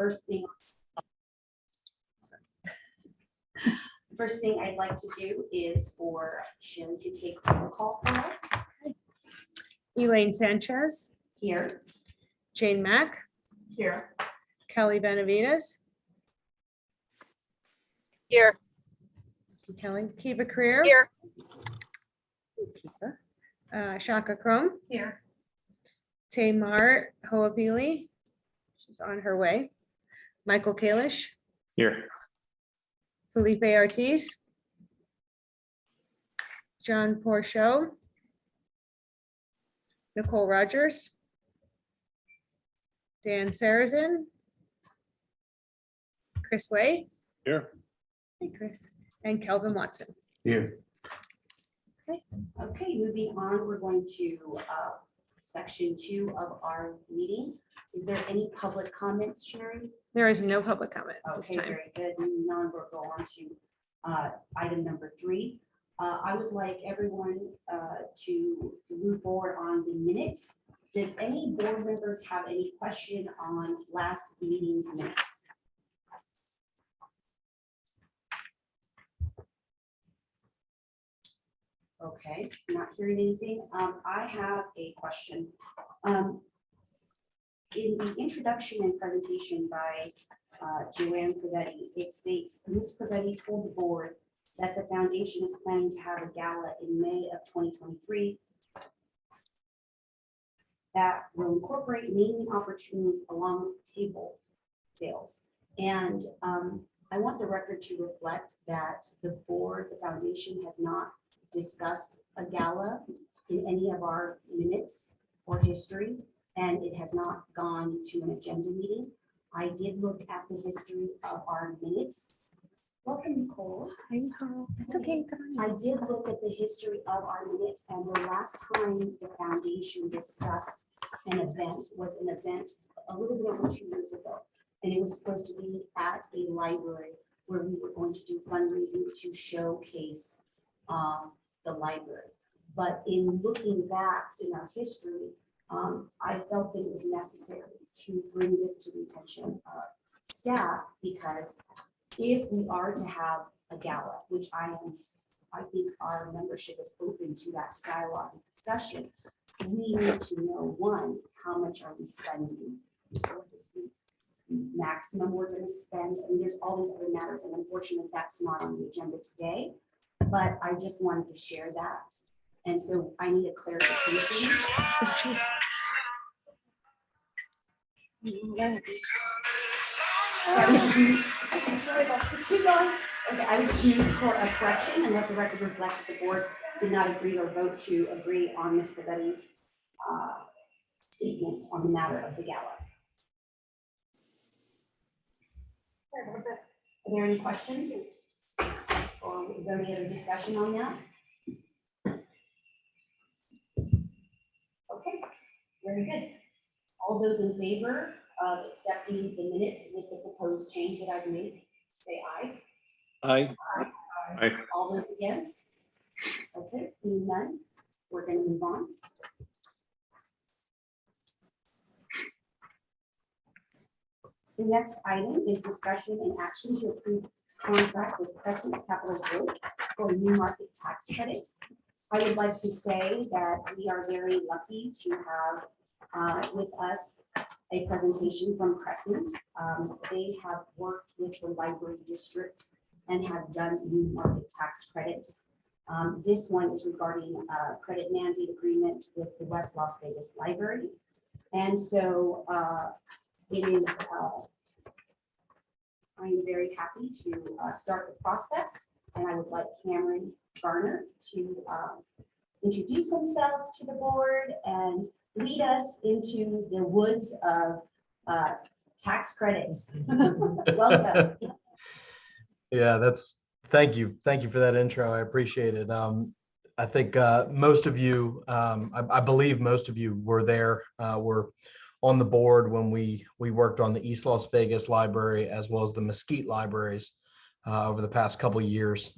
first thing I'd like to do is for Sherry to take roll call for us. Elaine Sanchez, Here. Jane Mack, Here. Kelly Benavides, Here. Kelly, Kiva Career. Here. Kiva. Shaka Crum, Here. Tamar Hoapili, she's on her way. Michael Kalish, Here. Felipe Ortiz, John Porchot, Nicole Rogers, Dan Sarazin, Chris Way. Here. Hey, Chris. And Kelvin Watson. Here. Okay, moving on, we're going to section 2 of our meeting. Is there any public comments, Sherry? There is no public comment at this Okay, time. very good. Moving on, we'll go on to item number 3. I would like everyone to move forward on the minutes. Does any board members have any question on last meeting's minutes? Okay, not hearing anything. I have a question. In the introduction and presentation by Joanne Privetti, it states, Ms. Privetti told the board that the foundation is planning to have a gala in May of 2023 that will incorporate naming opportunities along with table sales. And I want the record to reflect that the board, the foundation, has not discussed a gala in any of our minutes or history, and it has not gone to an agenda meeting. I did look at the history of our minutes. Welcome, Nicole. That's okay. I did look at the history of our minutes, and the last time the foundation discussed an event was an event a little bit over 2 years ago. And it was supposed to be at a library where we were going to do fundraising to showcase the library. But in looking back in our history, I felt that it was necessary to bring this to the attention of staff, because if we are to have a gala, which I think our membership is open to that dialogue and discussion, we need to know, one, how much are we spending? What is the maximum we're going to spend? And there's all these other matters, and unfortunately that's not on the agenda today, but I just wanted to share that. And so I need a clarification. Okay, I was just for a correction and let the record reflect that the board did not agree or vote to agree on Ms. Privetti's statement on the matter of the gala. Are there any questions? Or is there any other discussion on that? Okay, very good. All those in favor of accepting the minutes with the proposed change that I've made, say aye. Aye. Aye. All those against? Okay, seeing none, we're going to move on. The next item is discussion and action to approve contract with Crescent Capital Group for new market tax credits. I would like to say that we are very lucky to have with us a presentation from Crescent. They have worked with the library district and have done new market tax credits. This one is regarding a credit mandate agreement with the West Las Vegas Library. And so it is, I am very happy to start the process, and I would like Cameron Garner to introduce himself to the board and lead us into the woods of tax credits. Welcome. Yeah, thank you for that intro. I appreciate it. I think most of you, I believe most of you were there, were on the board when we worked on the East Las Vegas Library as well as the Mesquite libraries over the past couple of years.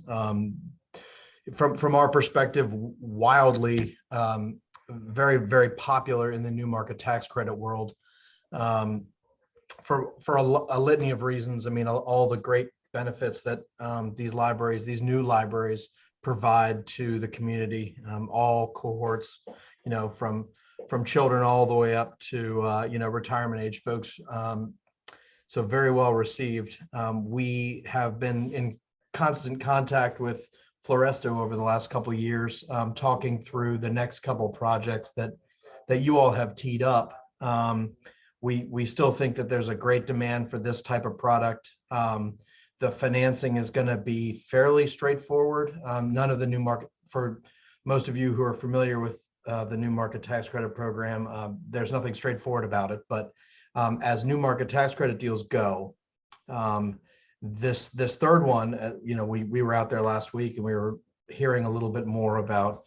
From our perspective, wildly, very, very popular in the new market tax credit world. for a litany of reasons. I mean, all the great benefits that these new libraries provide to the community, all cohorts, from children all the way up to retirement age folks. So very well received. We have been in constant contact with Floresto over the last couple of years, talking through the next couple of projects that you all have teed up. We still think that there's a great demand for this type of product. The financing is going to be fairly straightforward. None of the new market, for most of you who are familiar with the new market tax credit program, there's nothing straightforward about it. But as new market tax credit deals go, this third one, we were out there last week and we were hearing a little bit more about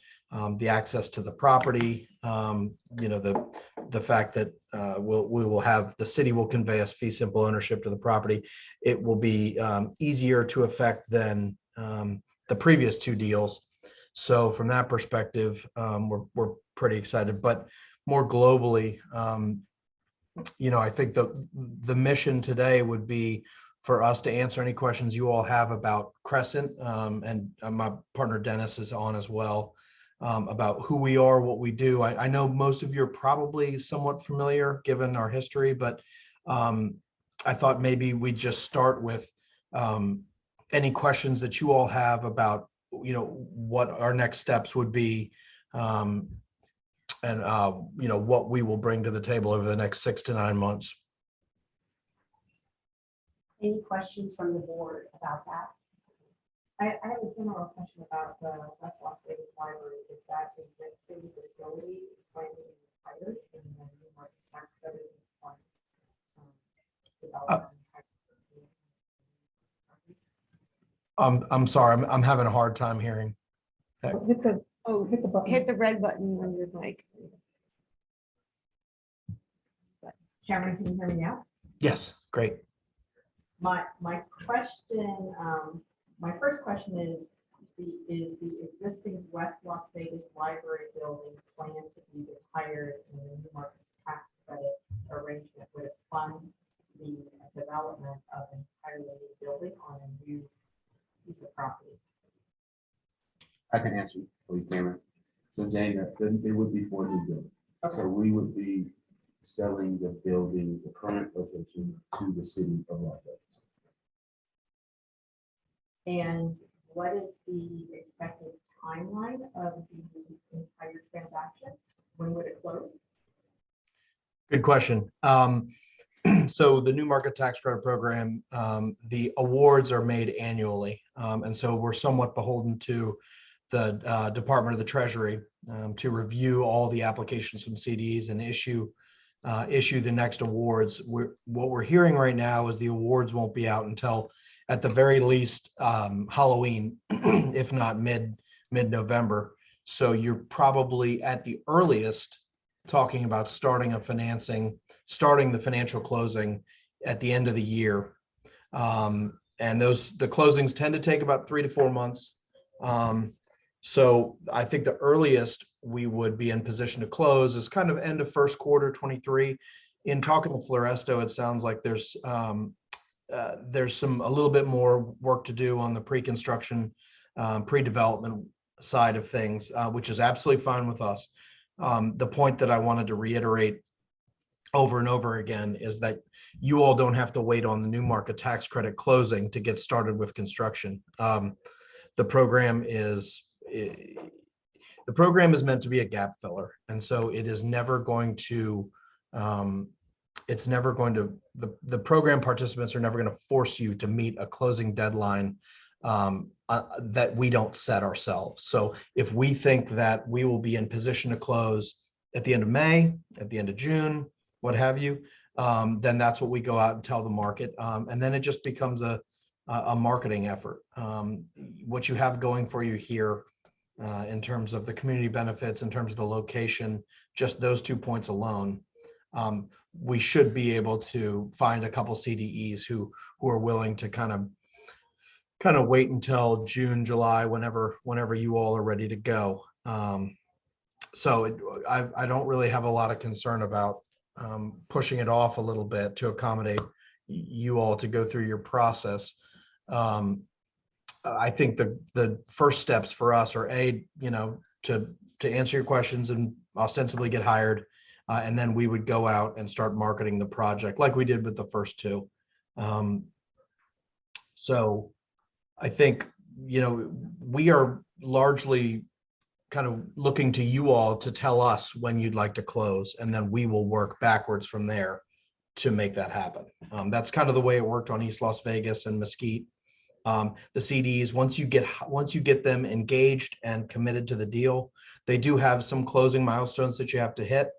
the access to the property, the fact that the city will convey us fee simple ownership to the property. It will be easier to effect than the previous two deals. So from that perspective, we're pretty excited. But more globally, I think the mission today would be for us to answer any questions you all have about Crescent, and my partner Dennis is on as well, about who we are, what we do. I know most of you are probably somewhat familiar given our history, but I thought maybe we'd just start with any questions that you all have about, what our next steps would be, and what we will bring to the table over the next 6 to 9 months. Any questions from the board about that? I have a general question about the West Las Vegas Library. Is that existing facility going to be retired in the new market tax credit fund? I'm sorry, I'm having a hard time hearing. Hit the button. Hit the red button on your mic. Cameron, can you hear me now? Yes, great. My question, my first question is the existing West Las Vegas Library building planned to be retired in the new markets tax credit arrangement? Would it fund the development of an entirely new building on a new piece of property? I can answer for you, Cameron. So Jane, it would be for new building. Okay. So we would be selling the building, the current location, to the city of Las Vegas. And what is the expected timeline of the entire transaction? When would it close? Good question. So the new market tax credit program, the awards are made annually. And so we're somewhat beholden to the Department of the Treasury to review all the applications from CDs and issue the next awards. What we're hearing right now is the awards won't be out until, at the very least, Halloween, if not mid-November. So you're probably at the earliest talking about starting the financial closing at the end of the year. And the closings tend to take about 3 to 4 months. So I think the earliest we would be in position to close is kind of end of first quarter 23. In talking to Floresto, it sounds like there's a little bit more work to do on the pre-construction, pre-development side of things, which is absolutely fine with us. The point that I wanted to reiterate over and over again is that you all don't have to wait on the new market tax credit closing to get started with construction. The program is meant to be a gap filler, and so it is never going to. The program participants are never going to force you to meet a closing deadline that we don't set ourselves. So if we think that we will be in position to close at the end of May, at the end of June, what have you, then that's what we go out and tell the market. And then it just becomes a marketing effort. What you have going for you here in terms of the community benefits, in terms of the location, just those 2 points alone, we should be able to find a couple CDEs who are willing to kind of wait until June, July, whenever you all are ready to go. So I don't really have a lot of concern about pushing it off a little bit to accommodate you all to go through your process. I think the first steps for us are to answer your questions and ostensibly get hired. And then we would go out and start marketing the project like we did with the first two. So I think, we are largely kind of looking to you all to tell us when you'd like to close, and then we will work backwards from there to make that happen. That's kind of the way it worked on East Las Vegas and Mesquite. The CDs, once you get them engaged and committed to the deal, they do have some closing milestones that you have to hit,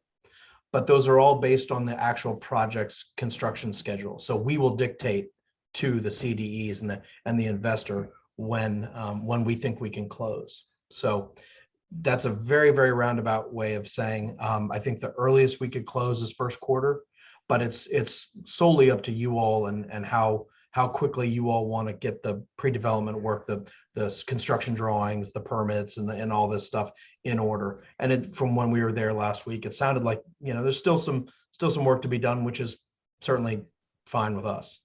but those are all based on the actual project's construction schedule. So we will dictate to the CDEs and the investor when we think we can close. So that's a very, very roundabout way of saying, I think the earliest we could close is first quarter, but it's solely up to you all and how quickly you all want to get the pre-development work, the construction drawings, the permits, and all this stuff in order. And from when we were there last week, it sounded like, there's still some work to be done, which is certainly fine with us.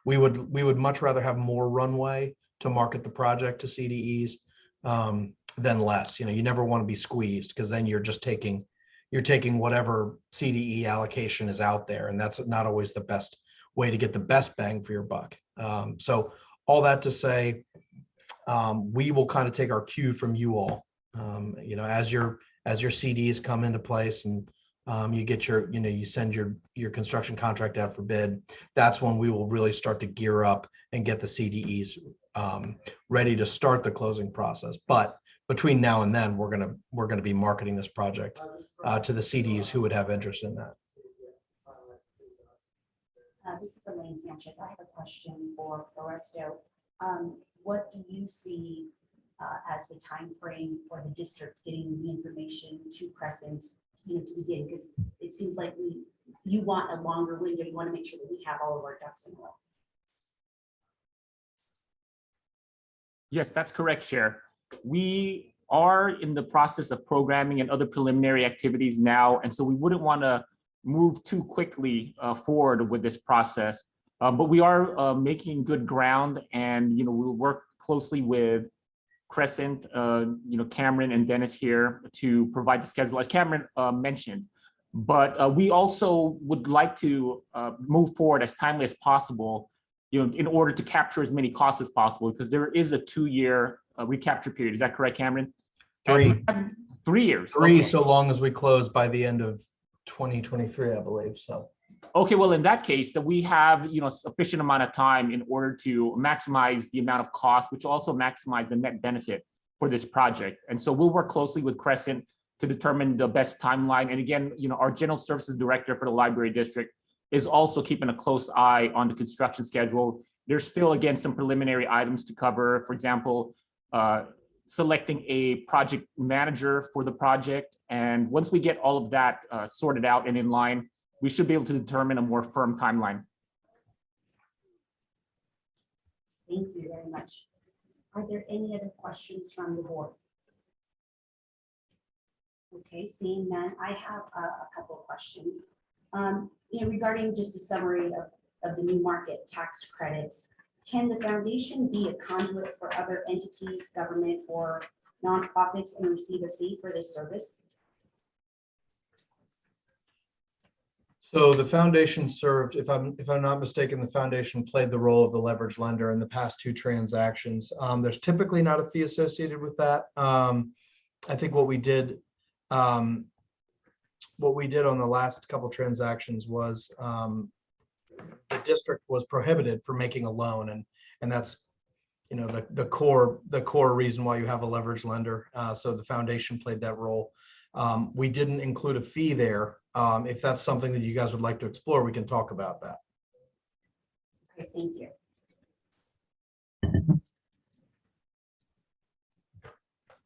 We would much rather have more runway to market the project to CDEs than less. You never want to be squeezed, because then you're taking whatever CDE allocation is out there, and that's not always the best way to get the best bang for your buck. So all that to say, we will kind of take our cue from you all. As your CDs come into place and you get you send your construction contract out for bid, that's when we will really start to gear up and get the CDEs ready to start the closing process. But between now and then, we're gonna be marketing this project to the CDEs who would have interest in that. This is Elaine Sanchez. I have a question for Floresto. What do you see as the time frame for the district getting the information to Crescent, to begin? Because it seems like you want a longer window. You want to make sure that we have all of our ducks in a row. Yes, that's correct, Chair. We are in the process of programming and other preliminary activities now, and so we wouldn't want to move too quickly forward with this process. But we are making good ground, and we'll work closely with Crescent, Cameron and Dennis here to provide the schedule, as Cameron mentioned. But we also would like to move forward as timely as possible, in order to capture as many costs as possible, because there is a 2-year recapture period. Is that correct, Cameron? 3. 3 years. 3, okay. so long as we close by the end of 2023, I believe. So. Okay, well, in that case, that we have sufficient amount of time in order to maximize the amount of cost, which also maximize the net benefit for this project. And so we'll work closely with Crescent to determine the best timeline. And again, our general services director for the library district is also keeping a close eye on the construction schedule. There's still, again, some preliminary items to cover. For example, selecting a project manager for the project. And once we get all of that sorted out and in line, we should be able to determine a more firm timeline. Thank you very much. Are there any other questions from the board? Okay, seeing none, I have a couple of questions. Regarding just a summary of the new market tax credits, can the foundation be a conduit for other entities, government, or nonprofits and receive a fee for this service? So the foundation served, if I'm not mistaken, the foundation played the role of the leverage lender in the past 2 transactions. There's typically not a fee associated with that. I think what we did on the last couple transactions was the district was prohibited from making a loan, and that's the core reason why you have a leverage lender. So the foundation played that role. We didn't include a fee there. If that's something that you guys would like to explore, we can talk about that. Okay, thank you.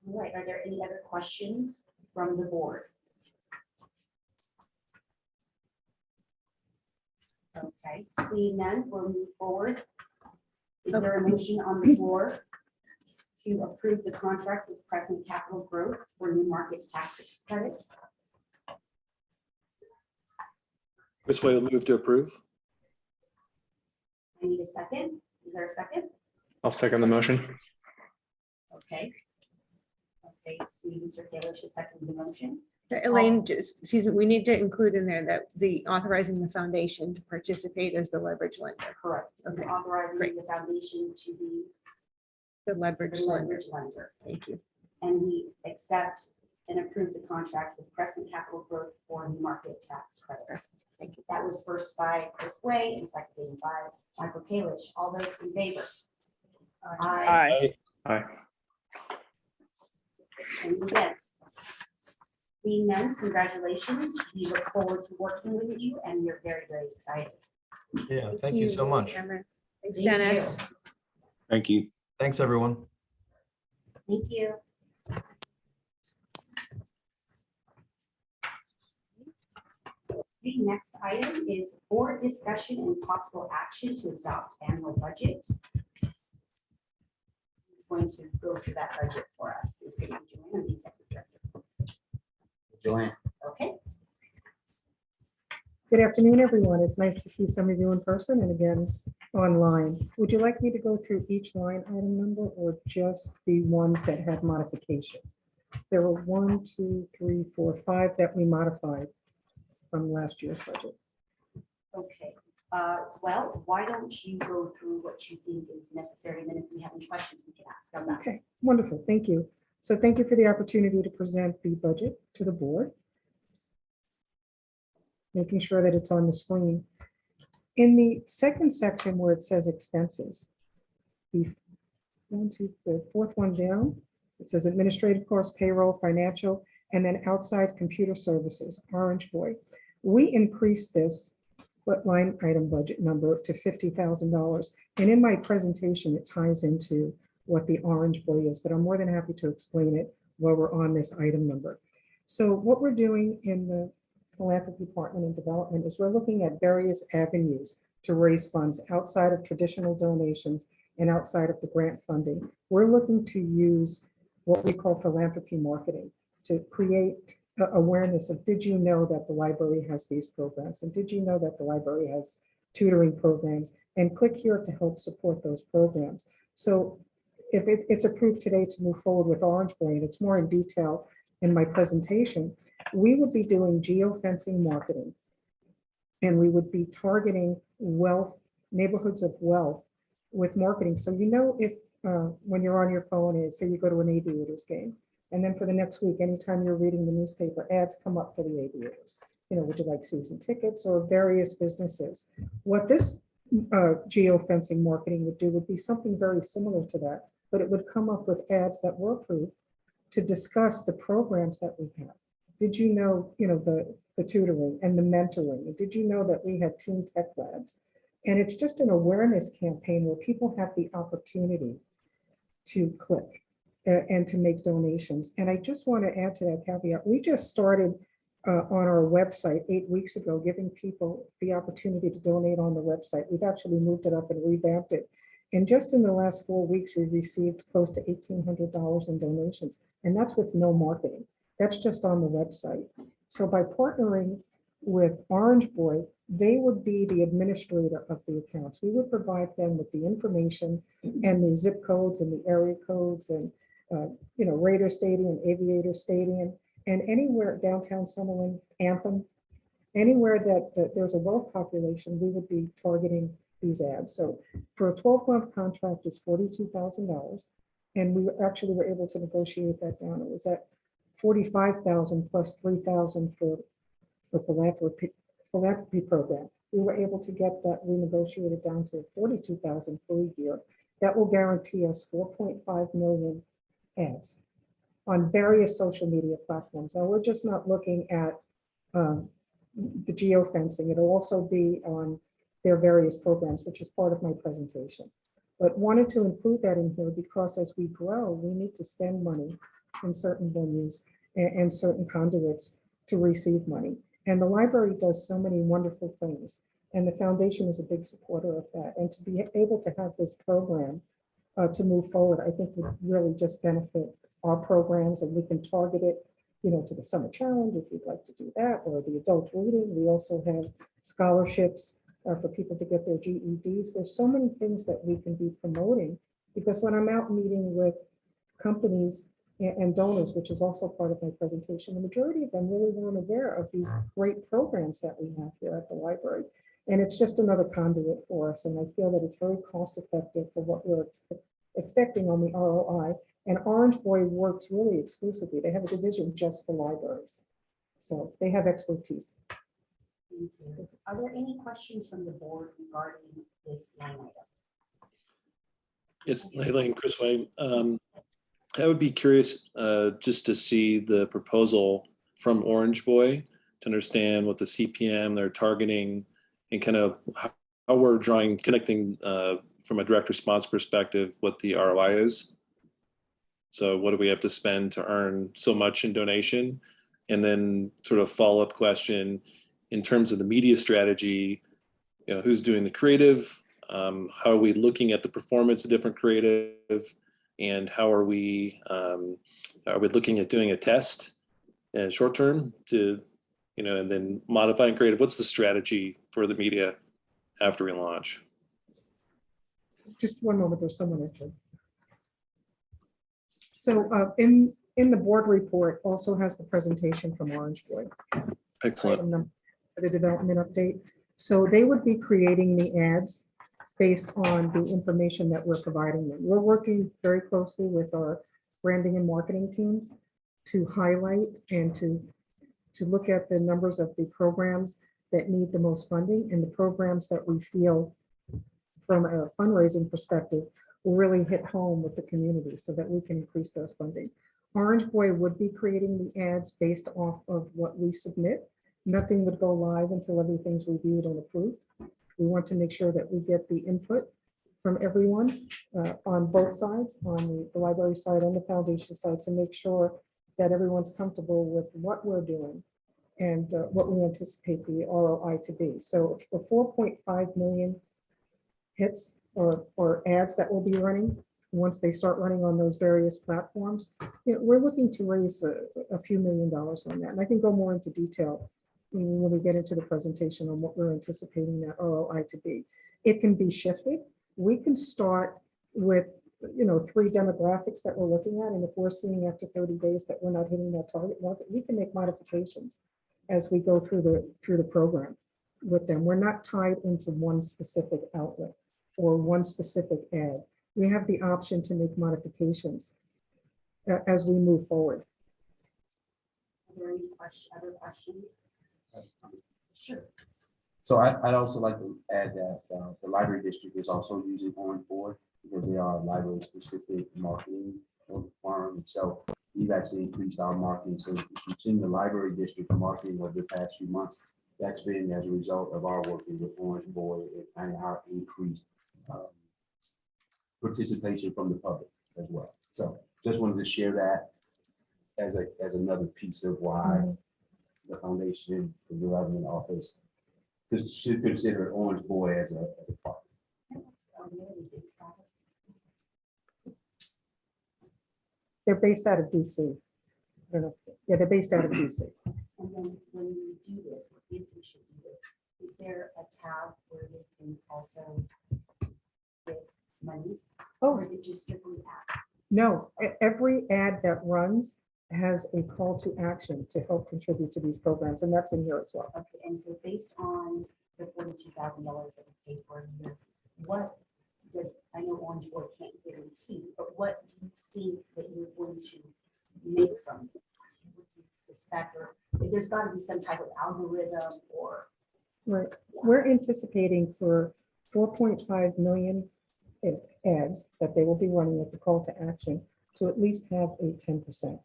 All right, are there any other questions from the board? Okay, seeing none, we'll move forward. Is there a motion on the floor to approve the contract with Crescent Capital Growth for new markets tax credits? This way, we'll move to approve. I need a second. Is there a second? I'll second the motion. Okay. Okay, see, Mr. Kalish is seconding the motion. Elaine, just, excuse me, we need to include in there that the authorizing the foundation to participate as the leverage lender, Correct. Okay, Authorizing great. the foundation to be the leverage the lender. leverage lender. Thank you. And we accept and approve the contract with Crescent Capital Growth for New Market Tax Credits. Thank you. That was first by Chris Way and seconded by Michael Kalish. All those in favor? Aye. Aye. Any against? Seeing none, congratulations. We look forward to working with you and we're very, very excited. Yeah, thank you so much. Emma. Thanks, Thank you. Dennis. Thank you. Thanks, everyone. Thank you. The next item is board discussion and possible action to adopt annual budget. Who's going to go through that budget for us? Is it Joanne or the executive director? Joanne. Okay, Good afternoon, everyone. It's nice to see some of you in person and again online. Would you like me to go through each line item number or just the ones that have modifications? There were 1, 2, 3, 4, 5 that we modified from last year's budget. okay. Well, why don't you go through what you think is necessary, and then if we have any questions, we can ask. How's that? Okay, wonderful. Thank you. So thank you for the opportunity to present the budget to the board. Making sure that it's on the screen. In the second section where it says expenses, the fourth one down, it says administrative costs, payroll, financial, and then outside computer services, Orange Boy. We increased this line item budget number to $50,000. And in my presentation, it ties into what the Orange Boy is, but I'm more than happy to explain it while we're on this item number. So what we're doing in the philanthropy department and development is we're looking at various avenues to raise funds outside of traditional donations and outside of the grant funding. We're looking to use what we call philanthropy marketing to create awareness of, did you know that the library has these programs? And did you know that the library has tutoring programs? And click here to help support those programs. So if it's approved today to move forward with Orange Boy, and it's more in detail in my presentation, we would be doing geofencing marketing. And we would be targeting wealth, neighborhoods of wealth with marketing. So you know, if when you're on your phone, and say you go to an Aviators game, and then for the next week, anytime you're reading the newspaper, ads come up for the Aviators. You know, would you like season tickets or various businesses? What this geofencing marketing would do would be something very similar to that, but it would come up with ads that were approved to discuss the programs that we have. Did you know, the tutoring and the mentoring? And did you know that we had Teen Tech Labs? And it's just an awareness campaign where people have the opportunity to click and to make donations. And I just want to add to that caveat. We just started on our website 8 weeks ago, giving people the opportunity to donate on the website. We've actually moved it up and revamped it. And just in the last 4 weeks, we received close to $1,800 in donations. And that's with no marketing. That's just on the website. So by partnering with Orange Boy, they would be the administrator of the accounts. We would provide them with the information and the zip codes and the area codes and Raider Stadium, Aviator Stadium, and anywhere downtown Summerlin, Anthem, anywhere that there's a wealth population, we would be targeting these ads. So for a 12-month contract is $42,000. And we actually were able to negotiate that down. It was at $45,000 plus $3,000 for the philanthropy program. We were able to get that renegotiated down to $42,000 for a year. That will guarantee us 4.5 million ads on various social media platforms. Now, we're just not looking at the geofencing. It'll also be on their various programs, which is part of my presentation. But wanted to include that in here because as we grow, we need to spend money in certain venues and certain conduits to receive money. And the library does so many wonderful things. And the foundation is a big supporter of that. And to be able to have this program to move forward, I think would really just benefit our programs, and we can target it to the summer challenge, if you'd like to do that, or the adult reading. We also have scholarships for people to get their GEDs. There's so many things that we can be promoting, because when I'm out meeting with companies and donors, which is also part of my presentation, the majority of them really weren't aware of these great programs that we have here at the library. And it's just another conduit for us. And I feel that it's very cost effective for what we're expecting on the ROI. And Orange Boy works really exclusively. They have a division just for libraries. So they have expertise. Thank you. Are there any questions from the board regarding this line item? Yes, Leila and Chris Way. I would be curious just to see the proposal from Orange Boy to understand what the CPM they're targeting and kind of how we're connecting from a direct response perspective, what the ROI is. So what do we have to spend to earn so much in donation? And then sort of follow-up question in terms of the media strategy, who's doing the creative? How are we looking at the performance of different creative? And how are we looking at doing a test in short term to, and then modifying creative? What's the strategy for the media after we launch? Just one moment, there's someone entering. So in the board report also has the presentation from Orange Boy. Excellent. The development update. So they would be creating the ads based on the information that we're providing them. We're working very closely with our branding and marketing teams to highlight and to look at the numbers of the programs that need the most funding and the programs that we feel from a fundraising perspective will really hit home with the community so that we can increase those funding. Orange Boy would be creating the ads based off of what we submit. Nothing would go live until everything's reviewed and approved. We want to make sure that we get the input from everyone on both sides, on the library side and the foundation side, to make sure that everyone's comfortable with what we're doing and what we anticipate the ROI to be. So the 4.5 million hits or ads that will be running, once they start running on those various platforms, we're looking to raise a few $1 million on that. And I can go more into detail when we get into the presentation on what we're anticipating that ROI to be. It can be shifted. We can start with 3 demographics that we're looking at, and if we're seeing after 30 days that we're not hitting that target market, we can make modifications as we go through the program with them. We're not tied into one specific outlet or one specific ad. We have the option to make modifications as we move forward. Are there any other questions? Sure. So I'd also like to add that the library district is also using Orange Board because they are a library specific marketing firm. And so we've actually increased our marketing. So if you've seen the library district marketing over the past few months, that's been as a result of our working with Orange Board and our increased participation from the public as well. So just wanted to share that as another piece of why the foundation, the development office, should consider Orange Boy as a partner. They're based out of DC. Yeah, they're based out of DC. And then when you do this, if we should do this, is there a tab where you can also give monies? Or is it just strictly ads? No, every ad that runs has a call to action to help contribute to these programs, and that's in here as well. Okay, and so based on the $42,000 that we pay for a year, what does, I know Orange Board can't guarantee, but what do you think that you're going to make from it? What do you suspect, or if there's got to be some type of algorithm or? Right, we're anticipating for 4.5 million ads that they will be running at the call to action to at least have a 10%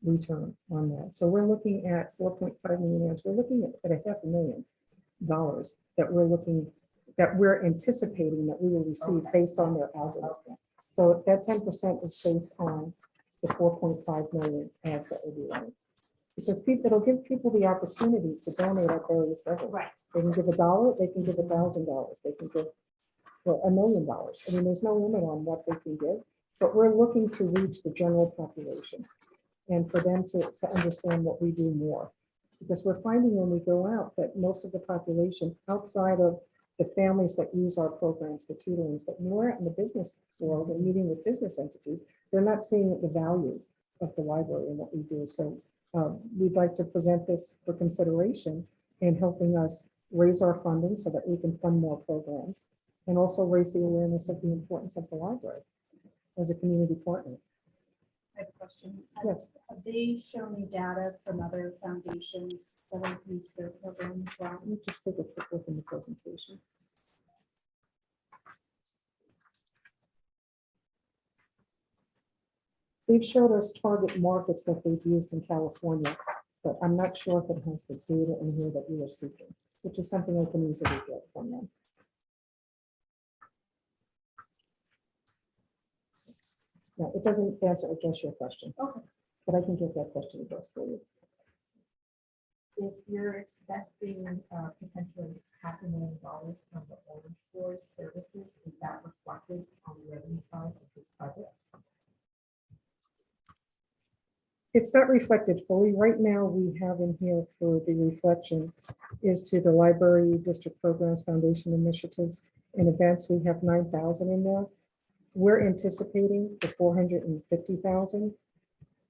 return on that. So we're looking at 4.5 million ads. We're looking at $500,000 that we're anticipating that we will receive based on their algorithm. So that 10% is based on the 4.5 million ads that will be running. Because it'll give people the opportunity to donate at various levels. Right. They can give $1, they can give $1,000, they can give $1 million. I mean, there's no limit on what they can give, but we're looking to reach the general population. and for them to understand what we do more. Because we're finding when we go out that most of the population outside of the families that use our programs, the tutorings, but more in the business world and meeting with business entities, they're not seeing the value of the library and what we do. So we'd like to present this for consideration in helping us raise our funding so that we can fund more programs and also raise the awareness of the importance of the library as a community partner. I have a question. Yes. Have they shown me data from other foundations that have used their program as well? Let me just take a quick look in the presentation. They've showed us target markets that they've used in California, but I'm not sure if it has the data in here that you are seeking, which is something I can easily get from them. No, it doesn't address your question. Okay. But I can get that question addressed for you. If you're expecting potentially $500,000 from the Orange Board services, is that reflected on the revenue side of this budget? It's not reflected fully. Right now, we have in here for the reflection is to the Library District Programs Foundation initiatives and events. We have 9,000 in there. We're anticipating the 450,000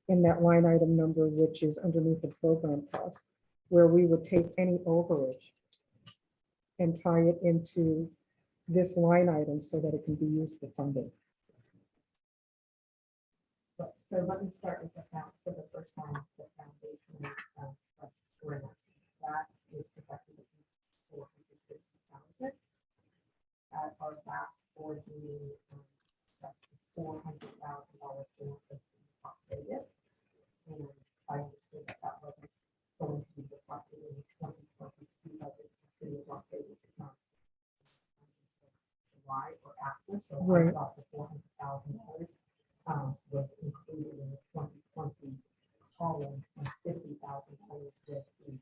in that line item number, which is underneath the program cost, where we would take any overage and tie it into this line item so that it can be used for funding. So let me start with for the first time, the foundation grants. That is projected to be 450,000. At our last board meeting, $400,000 grant that's in Las Vegas. And I understood that that wasn't going to be reflected in the 2022 budget. The city of Las Vegas is not July or after, so I Right. thought the $400,000 was included in the 2020 column, and $50,000 was the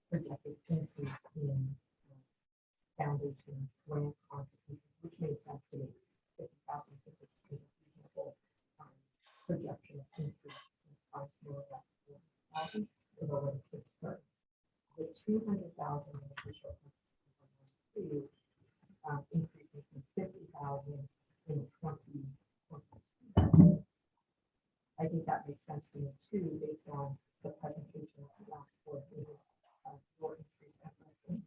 projected increase in foundation grant contribution, which made sense to me. 50,000 is a reasonable projection of increase in price more than 400,000 is already pretty certain. The 200,000 in official increasing from 50,000 in 2020. I think that makes sense to me too, based on the presentation of the last board meeting, your increased efforts and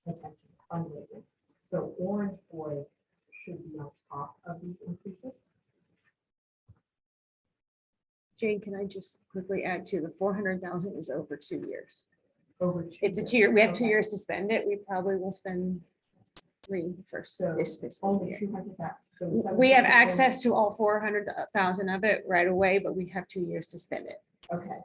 attention to fundraising. So Orange Boy should be on top of these increases. Jane, can I just quickly add to the 400,000 is over 2 years. Over 2 It's a years. 2 year, we have 2 Okay. years to spend it. We probably will spend 3 first So this fiscal only year. 200,000. We have access to all 400,000 of it right away, but we have 2 years to spend it. Okay.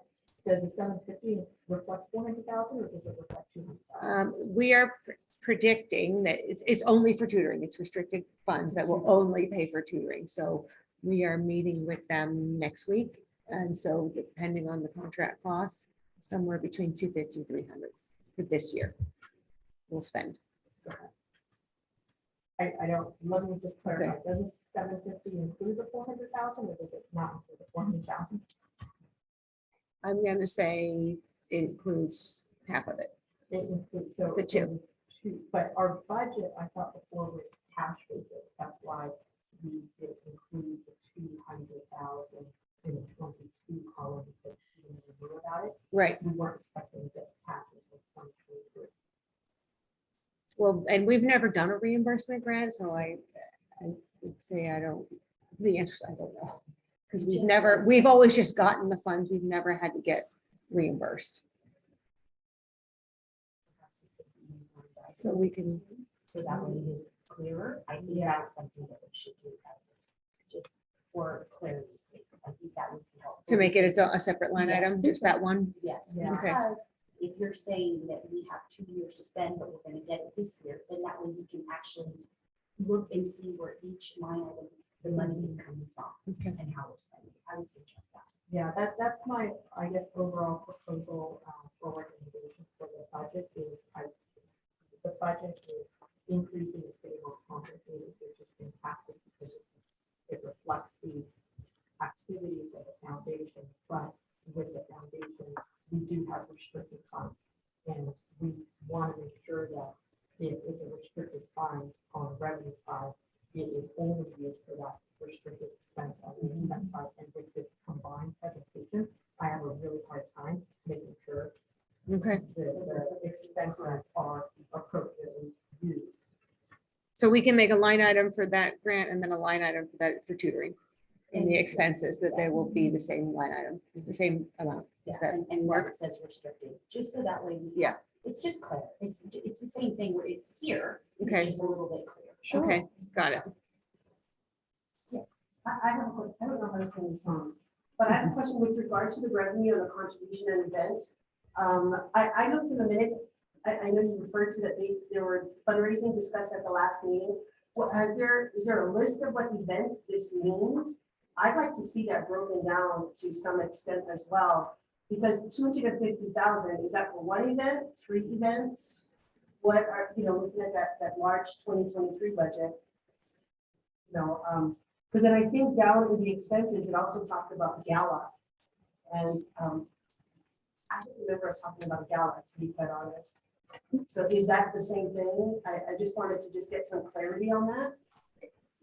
Does the 750 reflect 400,000 or does it reflect 200,000? We are predicting that it's only for tutoring. It's restricted funds that will only pay for tutoring. So we are meeting with them next week. And so depending on the contract costs, somewhere between 250 and 300 for this year we'll spend. I don't, let me just clarify, does the 750 include the 400,000 or does it not include the 400,000? I'm going to say it includes half of it. It includes, so. The two. But our budget, I thought before was cash basis, that's why we did include the 200,000 in the 22 column, because we knew about it. Right. We weren't expecting to get cash until 2023. Well, and we've never done a reimbursement grant, so I would say I don't, the answer is I don't know. Because we've always just gotten the funds. We've never had to get reimbursed. So we can, So that way it is clearer. I think that's something that we should do as just for clarity's sake. I think that would be helpful. to make it a separate line item, Yes. just that one. Yes, Yeah. Okay. because if you're saying that we have 2 years to spend, but we're gonna get it this year, then that way you can actually look and see where each line item, the money is coming from Okay. and how we're spending. I would suggest that. Yeah, that's my, I guess, overall proposal for recommendation for the budget is, the budget is increasing the state of compensated, which is fantastic because it reflects the activities of the foundation, but with the foundation, we do have restricted funds. And we want to make sure that if it's a restricted fund on the revenue side, it is only used for that restricted expense on the expense side. And with this combined presentation, I have a really hard time making sure Okay, the expenses are appropriately used. so we can make a line item for that grant and then a line item for that for tutoring. In the expenses, that they will be the same line item, the same amount. Yeah, Does that and work? where it says restricted, just so that way. Yeah. It's just clear. It's the same thing where it's here. Okay. It's just a little bit clear. Okay, got it. I have, I don't know how to turn this on, but I have a question with regard to the revenue and the contribution and events. I looked in the minutes, I know you referred to that there were fundraising discussed at the last meeting. What, is there a list of what events this means? I'd like to see that broken down to some extent as well, because 250,000, is that for one event, 3 events? What are, looking at that March 2023 budget? Because then I think down in the expenses, it also talked about gala. And I don't remember us talking about gala, to be quite honest. So is that the same thing? I just wanted to just get some clarity on that.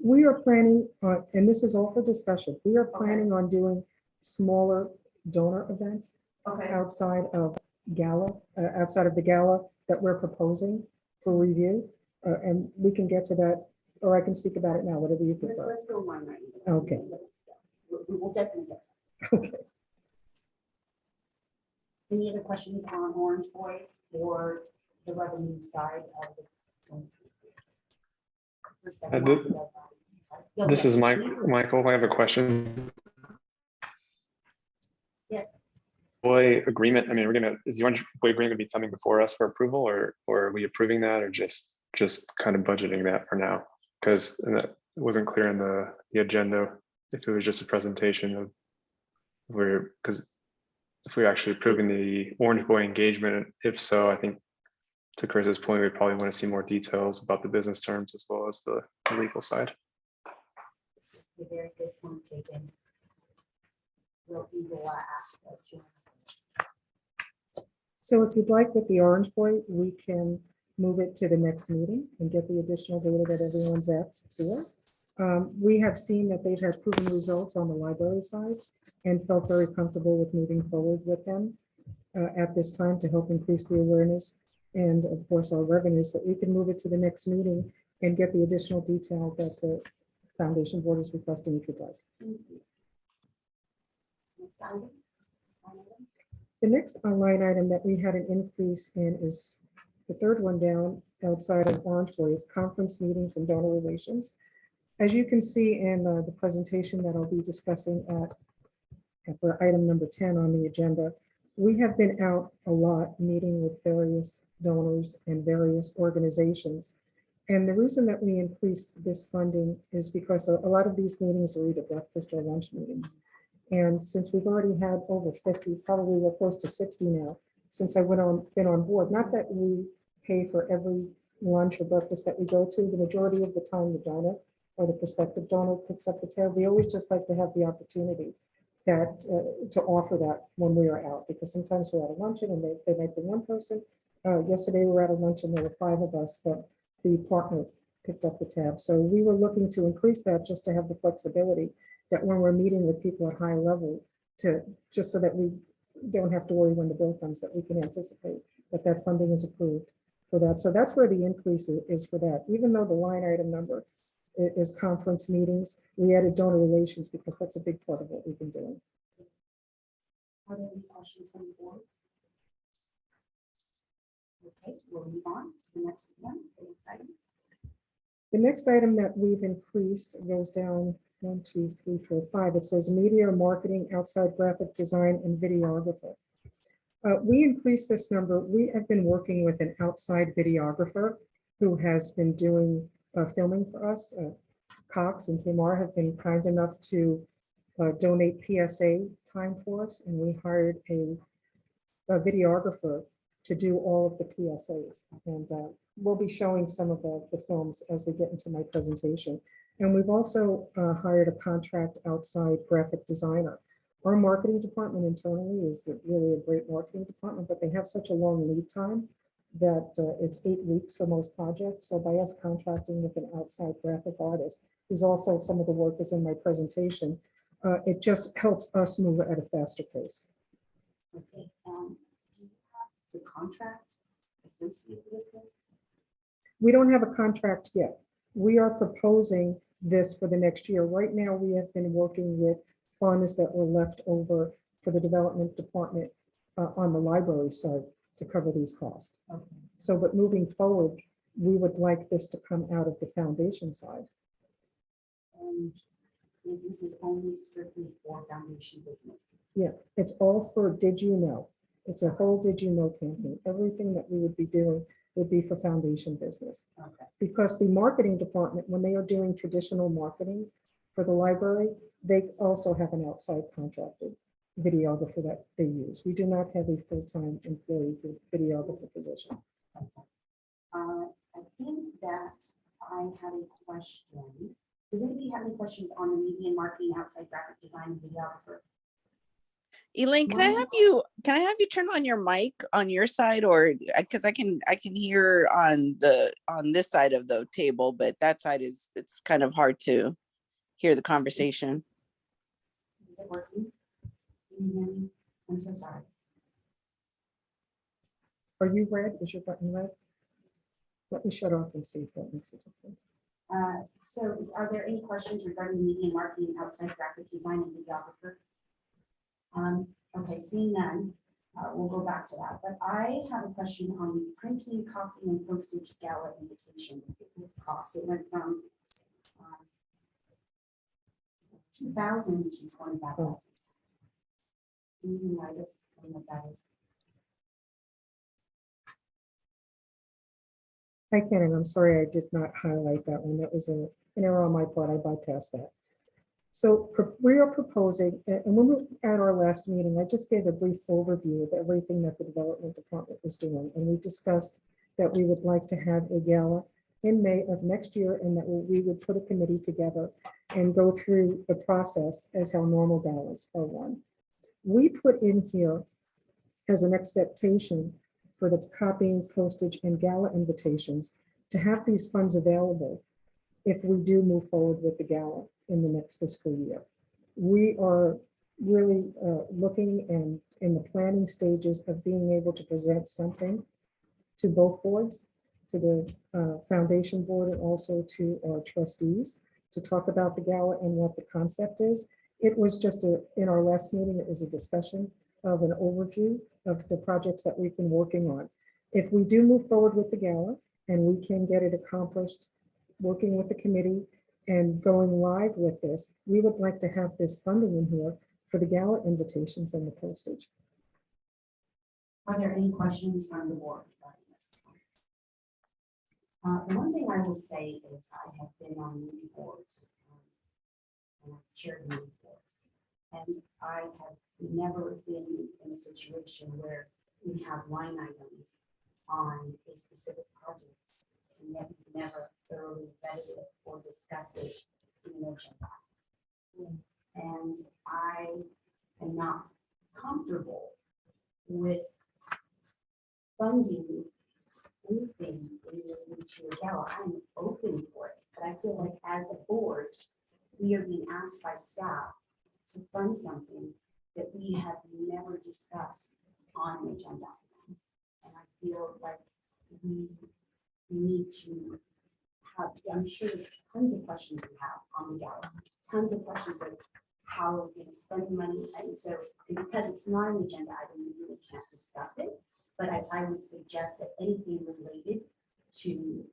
We are planning, and this is all for discussion, we are planning on doing smaller donor events Okay, outside of outside of the gala that we're proposing for review. And we can get to that, or I can speak about it now, whatever you prefer. Let's go line right. Okay. We will definitely get. Okay. Any other questions on Orange Boy or the revenue side of the? This is Michael. I have a question. Yes. Boy agreement. I mean, is the Orange Boy agreement be coming before us for approval, or are we approving that, or just kind of budgeting that for now? Because that wasn't clear in the agenda if it was just a presentation of because if we're actually approving the Orange Boy engagement, if so, I think to Chris's point, we probably want to see more details about the business terms as well as the legal side. A very good point taken. We will ask. So if you'd like with the Orange Boy, we can move it to the next meeting and get the additional data that everyone's asked for. We have seen that they've had proven results on the library side and felt very comfortable with moving forward with them at this time to help increase the awareness and of course our revenues, but we can move it to the next meeting and get the additional detail that the foundation board is requesting if you'd like. The next line item that we had an increase in is the third one down outside of Orange Boy is conference meetings and donor relations. As you can see in the presentation that I'll be discussing for item number 10 on the agenda, we have been out a lot meeting with various donors and various organizations. And the reason that we increased this funding is because a lot of these meetings are either breakfast or lunch meetings. And since we've already had over 50, probably we're close to 60 now, since I've been on board, not that we pay for every lunch or breakfast that we go to, the majority of the time the donor or the prospective donor picks up the tab. We always just like to have the opportunity that to offer that when we are out, because sometimes we're at a luncheon and they might be one person. Yesterday we were at a luncheon, there were 5 of us, but the partner picked up the tab. So we were looking to increase that just to have the flexibility that when we're meeting with people at high level just so that we don't have to worry when the bill comes, that we can anticipate that funding is approved for that. So that's where the increase is for that. Even though the line item number is conference meetings, we added donor relations because that's a big part of what we've been doing. Are there any questions from the board? Okay, we'll move on to the next one. The next item. The next item that we've increased goes down 1, 2, 3, 4, 5. It says media marketing, outside graphic design, and videographer. We increased this number. We have been working with an outside videographer who has been doing filming for us. Cox and Tamar have been kind enough to donate PSA time for us, and we hired a videographer to do all of the PSAs. And we'll be showing some of the films as we get into my presentation. And we've also hired a contract outside graphic designer. Our marketing department internally is really a great marketing department, but they have such a long lead time that it's 8 weeks for most projects. So by us contracting with an outside graphic artist, who's also some of the work is in my presentation, it just helps us move at a faster pace. Okay, do you have the contract associated with this? We don't have a contract yet. We are proposing this for the next year. Right now, we have been working with funds that were left over for the development department on the library side to cover these costs. Okay. So, but moving forward, we would like this to come out of the foundation side. And this is only strictly for foundation business. Yeah, it's all for Did You Know? It's a whole Did You Know campaign. Everything that we would be doing would be for foundation business. Okay. Because the marketing department, when they are doing traditional marketing for the library, they also have an outside contracted videographer that they use. We do not have a full-time employee videographer position. Okay. I think that I have a question. Does anybody have any questions on the media and marketing outside graphic design and videographer? Elaine, can I have you turn on your mic on your side, or because I can hear on this side of the table, but that side it's kind of hard to hear the conversation. Is it working? Can you hear me? I'm so sorry. Are you red? Is your button red? Let me shut off and see if that makes a difference. Are there any questions regarding media and marketing outside graphic design and videographer? Okay, seeing none, we'll go back to that. But I have a question on the printing, copying, and postage gala invitation cost. It went from 2,000 to 25,000. Can you write us what that is? I can, and I'm sorry I did not highlight that one. That was an error on my part. I bypassed that. So we are proposing, and when we were at our last meeting, I just gave a brief overview of everything that the development department was doing. And we discussed that we would like to have a gala in May of next year, and that we would put a committee together and go through the process as how normal galas are run. We put in here as an expectation for the copying, postage, and gala invitations to have these funds available if we do move forward with the gala in the next fiscal year. We are really looking and in the planning stages of being able to present something to both boards, to the foundation board and also to our trustees to talk about the gala and what the concept is. It was just in our last meeting, it was a discussion of an overview of the projects that we've been working on. If we do move forward with the gala and we can get it accomplished, working with the committee and going live with this, we would like to have this funding in here for the gala invitations and the postage. Are there any questions from the board regarding this? The one thing I will say is I have been on many boards and I've chaired many boards, and I have never been in a situation where we have line items on a specific project and yet we never thoroughly vetted it or discussed it in an agenda. And I am not comfortable with funding anything related to a gala. I'm open for it, but I feel like as a board, we are being asked by staff to fund something that we have never discussed on an agenda. And I feel like we need to have, I'm sure there's tons of questions we have on the gala, tons of questions of how we're going to spend money. And so because it's not an agenda item, we really can't discuss it. But I would suggest that anything related to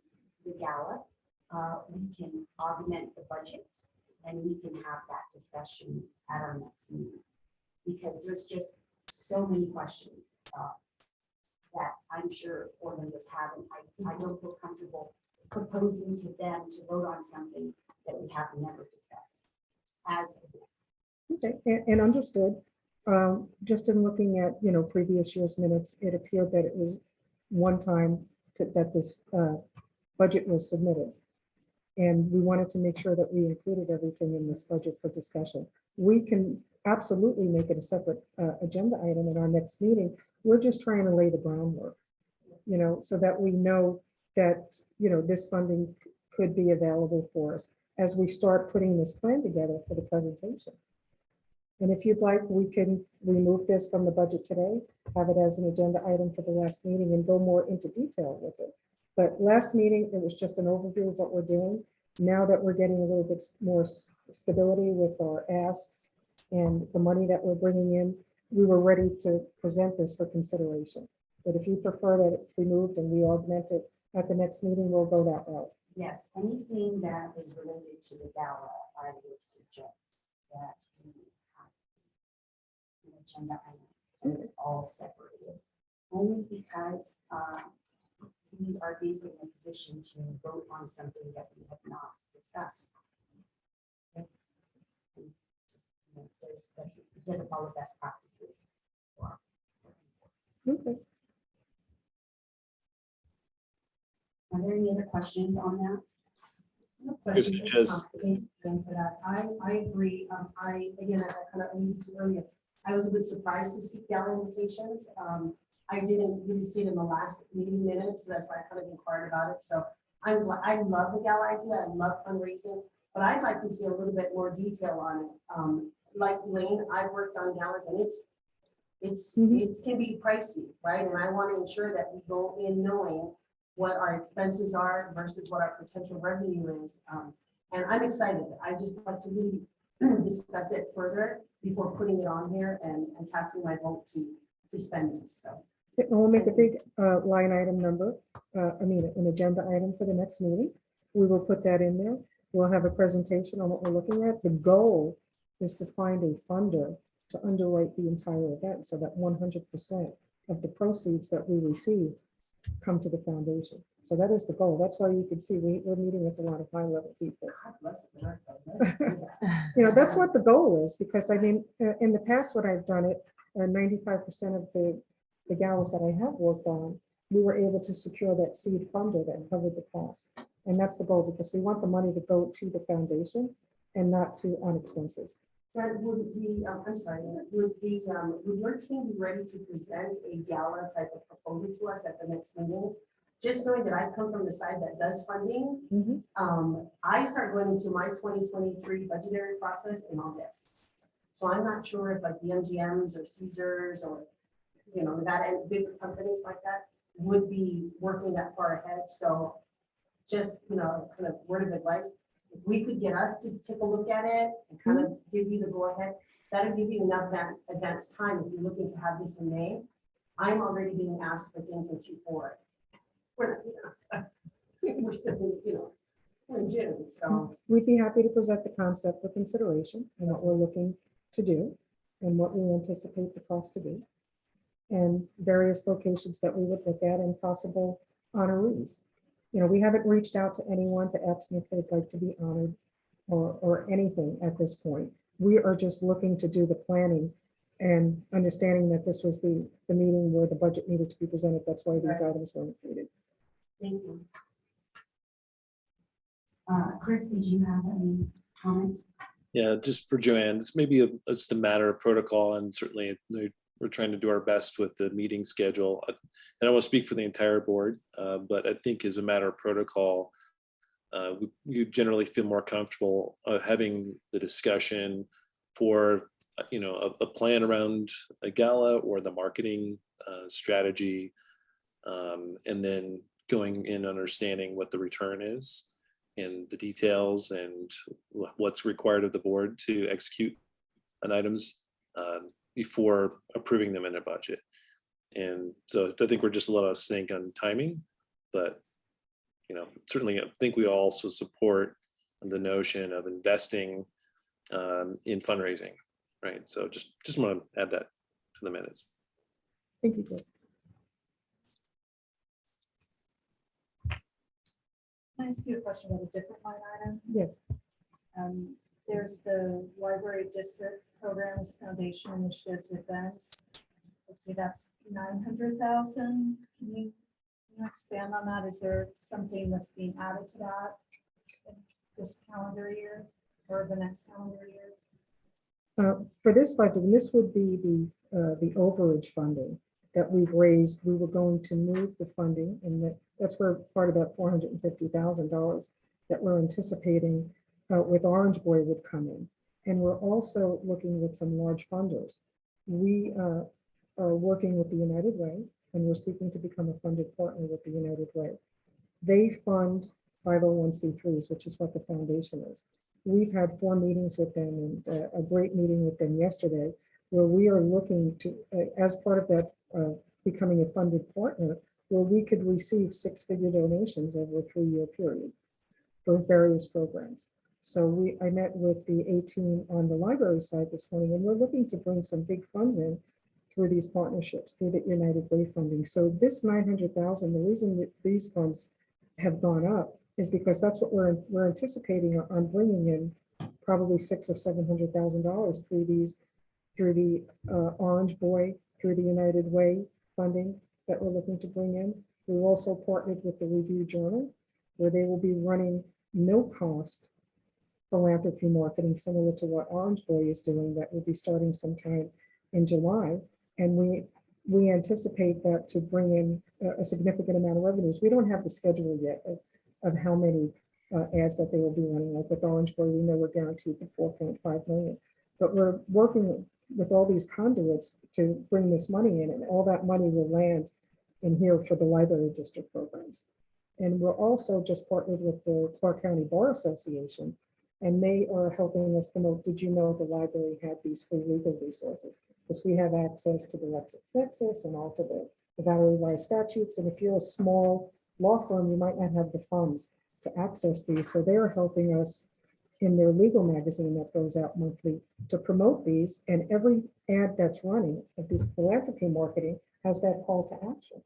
the gala, we can augment the budget and we can have that discussion at our next meeting. Because there's just so many questions that I'm sure Orlando's having. I don't feel comfortable proposing to them to vote on something that we have never discussed as a board. Okay, and understood. Just in looking at, previous year's minutes, it appeared that it was one time that this budget was submitted. And we wanted to make sure that we included everything in this budget for discussion. We can absolutely make it a separate agenda item in our next meeting. We're just trying to lay the groundwork, so that we know that, this funding could be available for us as we start putting this plan together for the presentation. And if you'd like, we can remove this from the budget today, have it as an agenda item for the last meeting and go more into detail with it. But last meeting, it was just an overview of what we're doing. Now that we're getting a little bit more stability with our asks and the money that we're bringing in, we were ready to present this for consideration. But if you prefer that it's removed and we augment it at the next meeting, we'll go that route. Yes, anything that is related to the gala, I would suggest that we have an agenda item that is all separated. Only because we are being in a position to vote on something that we have not discussed. Okay. And just, it doesn't follow best practices. Okay. Are there any other questions on that? No questions, Yes, it's yes. complicated, and for that, I agree, again, as I kind of alluded to earlier, I was a bit surprised to see gala invitations. I didn't really see it in the last meeting minutes, so that's why I kind of inquired about it, so I love the gala idea, I love fundraising, but I'd like to see a little bit more detail on it. Like Lane, I've worked on galas, and it can be pricey, right, and I want to ensure that we go in knowing what our expenses are versus what our potential revenue is. And I'm excited. I just like to really discuss it further before putting it on here and casting my vote to spend this. So And we'll make a big line item number, an agenda item for the next meeting. We will put that in there. We'll have a presentation on what we're looking at. The goal is to find a funder to underwrite the entire event so that 100% of the proceeds that we receive come to the foundation. So that is the goal. That's why you can see we're meeting with a lot of high level people. God bless America. Let's do that. That's what the goal is, because in the past, what I've done it, 95% of the galas that I have worked on, we were able to secure that seed funder that covered the cost. And that's the goal, because we want the money to go to the foundation and not to on expenses. But would I'm sorry, would your team be ready to present a gala type of proposal to us at the next meeting? Just knowing that I come from the side that does funding, I start going into my 2023 budgetary process in August. So I'm not sure if like the MGMs or Caesars or, that bigger companies like that would be working that far ahead. So just, kind of word of advice, if we could get us to take a look at it and kind of give you the go ahead, that'll give you enough advance time if you're looking to have this in May. I'm already being asked for things in Q4. We're still, we're in June, so. We'd be happy to present the concept for consideration and what we're looking to do and what we anticipate the cost to be, and various locations that we would look at and possible honorees. We haven't reached out to anyone to ask them if they'd like to be honored or anything at this point. We are just looking to do the planning and understanding that this was the meeting where the budget needed to be presented. That's why these items were included. Thank you. Chris, did you have any comments? Yeah, just for Joanne, this may be just a matter of protocol, and certainly we're trying to do our best with the meeting schedule. And I don't want to speak for the entire board, but I think as a matter of protocol, we generally feel more comfortable having the discussion for a plan around a gala or the marketing strategy, and then going in understanding what the return is and the details and what's required of the board to execute on items before approving them in a budget. And so I think we're just a little out of sync on timing, but certainly I think we also support the notion of investing in fundraising, right? So just want to add that to the minutes. Thank you, Chris. Can I ask you a question about a different line item? Yes. there's the library district programs, foundation initiatives, events. Let's see, that's 900,000. Can you expand on that? Is there something that's being added to that in this calendar year or the next calendar year? For this budget, and this would be the overage funding that we've raised. We were going to move the funding, and that's where part of that $450,000 that we're anticipating with Orange Boy would come in. And we're also looking with some large funders. We are working with the United Way, and we're seeking to become a funded partner with the United Way. They fund 501c3s, which is what the foundation is. We've had 4 meetings with them, and a great meeting with them yesterday, where we are looking to, as part of that becoming a funded partner, where we could receive 6-figure donations over a 3-year period for various programs. So I met with the A team on the library side this morning, and we're looking to bring some big funds in through these partnerships, through the United Way funding. So this 900,000, the reason that these funds have gone up is because that's what we're anticipating on bringing in probably $600,000 or $700,000 through the Orange Boy, through the United Way funding that we're looking to bring in. We've also partnered with the Review Journal, where they will be running no cost philanthropy marketing similar to what Orange Boy is doing. That will be starting sometime in July. And we anticipate that to bring in a significant amount of revenues. We don't have the schedule yet of how many ads that they will be running. Like with Orange Boy, we know we're guaranteed the 4.5 million, but we're working with all these conduits to bring this money in, and all that money will land in here for the library district programs. And we're also just partnered with the Clark County Bar Association, and they are helping us promote. Did you know the library had these free legal resources? Because we have access to the LexisNexis and all to the Valerie Wise statutes. And if you're a small law firm, you might not have the funds to access these. So they're helping us in their legal magazine that goes out monthly to promote these. And every ad that's running of this philanthropy marketing has that call to action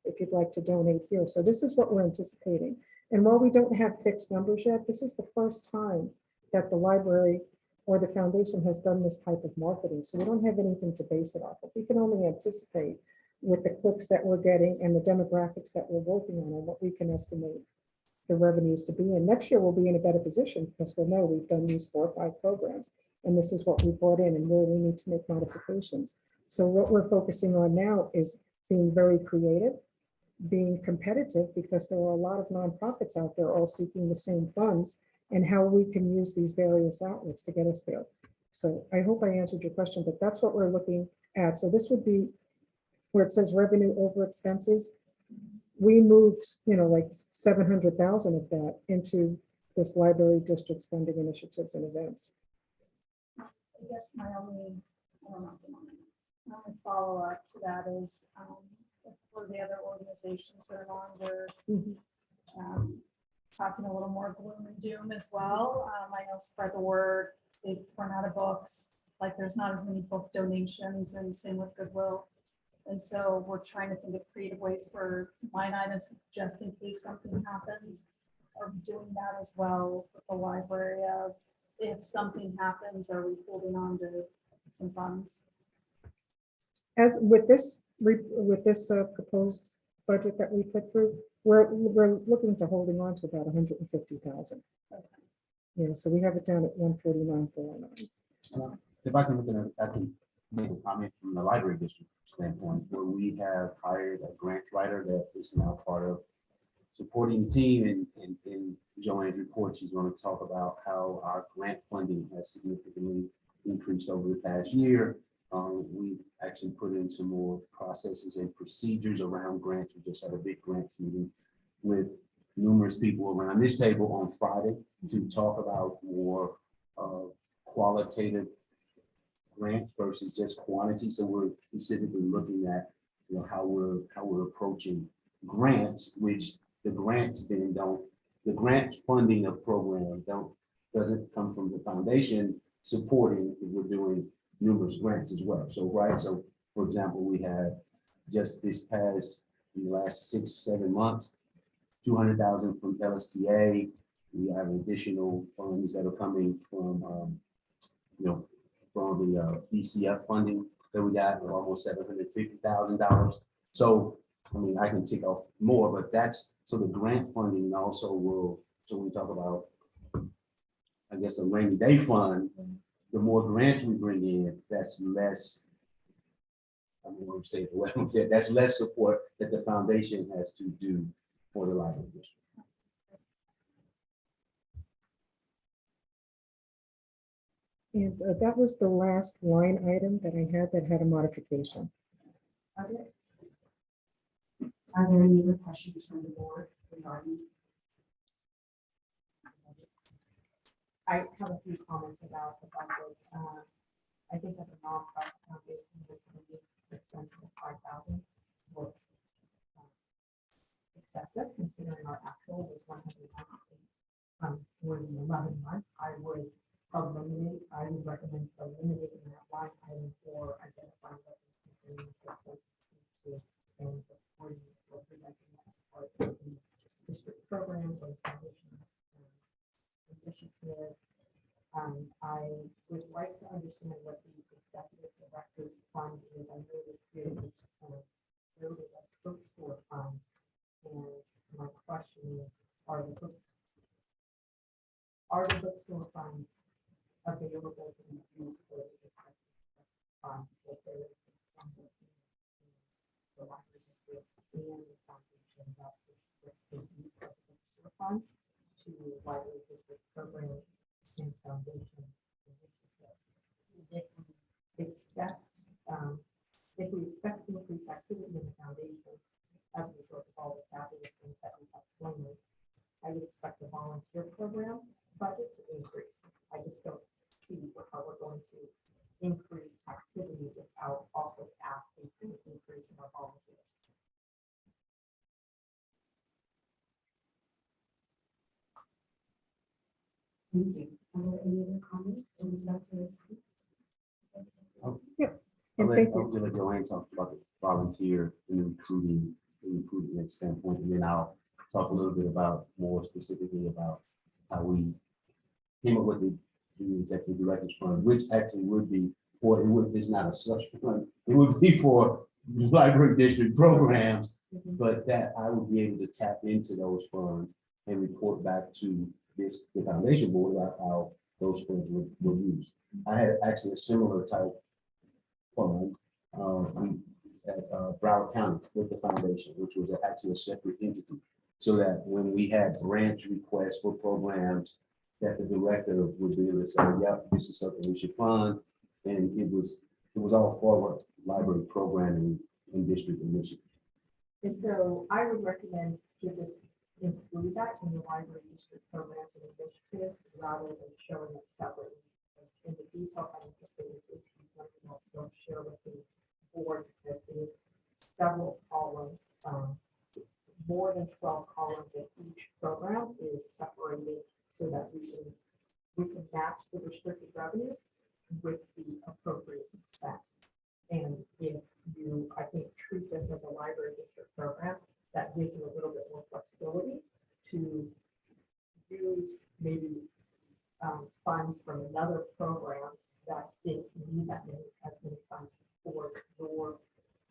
if you'd like to donate here. So this is what we're anticipating. And while we don't have fixed numbers yet, this is the first time that the library or the foundation has done this type of marketing. So we don't have anything to base it off of. We can only anticipate with the clicks that we're getting and the demographics that we're working on and what we can estimate the revenues to be. And next year we'll be in a better position because we'll know we've done these 4 or 5 programs and this is what we brought in and where we need to make modifications. So what we're focusing on now is being very creative, being competitive, because there are a lot of nonprofits out there all seeking the same funds, and how we can use these various outlets to get us there. So I hope I answered your question, but that's what we're looking at. So this would be where it says revenue over expenses. We moved, like 700,000 of that into this library district's funding initiatives and events. I guess my only follow-up to that is for the other organizations that are on, we're talking a little more gloom and doom as well. I know Spread the Word, they've run out of books, like there's not as many book donations, and same with Goodwill. And so we're trying to think of creative ways for line items just in case something happens. Are we doing that as well with the library of if something happens, are we holding on to some funds? As with this proposed budget that we put through, we're looking to holding on to about 150,000. Okay. Yeah, so we have it down at 149,409. If I can, I can make a comment from the library district standpoint, where we have hired a grant writer that is now part of supporting the team. And in Joanne's report, she's going to talk about how our grant funding has significantly increased over the past year. We've actually put in some more processes and procedures around grants. We just had a big grants meeting with numerous people around this table on Friday to talk about more qualitative grants versus just quantity. So we're specifically looking at how we're approaching grants, which the grants then the grant funding of programs doesn't come from the foundation supporting. We're doing numerous grants as well. So so for example, we had just this past in the last 6-7 months, 200,000 from LSTA. We have additional funds that are coming from, from the BCF funding that we got, of almost $750,000. So, I mean, I can tick off more, but that's, so the grant funding also will, so when we talk about, I guess, a rainy day fund, the more grants we bring in, that's less, I mean, what I'm saying, what I'm saying, that's less support that the foundation has to do for the library district. And that was the last line item that I had that had a modification. Are there any other questions from the board regarding? I have a few comments about the budget. I think as a nonprofit foundation, this expense of 5,000 looks excessive considering our actual was 100 more than 11 months. I would recommend eliminating that line item for identifying what is assistance and presenting that as part of the district program or foundation initiative. I would like to understand what the executive director's fund is. I know that there is noted as bookstore funds, and my question is, are the bookstore funds available to be used for the executive fund? If there is the library district and the foundation that restricts the use of the bookstore funds to library district programs and foundation initiatives. If we expect increased activity in the foundation as a result of all the fabulous things that we have planned, I would expect the volunteer program budget to increase. I just don't see how we're going to increase activity without also asking for an increase in our volunteers. Thank you. Are there any other comments that would like to see? And thank you. I'll let Joanne talk about the volunteer and the recruiting standpoint, and then I'll talk a little bit about more specifically about how we came up with the executive director's fund, which actually would be for, it's not a slush fund, it would be for library district programs, but that I would be able to tap into those funds and report back to the foundation board about how those funds were used. I had actually a similar type fund at Broward County with the foundation, which was actually a separate entity. So that when we had branch requests for programs, that the director would be able to say, yep, this is something we should fund. And it was all forward library programming and district initiative. And so I would recommend to just include that in the library district programs and initiatives rather than showing it separately. Because in the detail financial statements, which we don't share with the board, because it is several columns, more than 12 columns in each program is separated so that we can match the restricted revenues with the appropriate expense. And if you, I think, treat this as a library district program, that gives you a little bit more flexibility to use maybe funds from another program that didn't need as many funds for your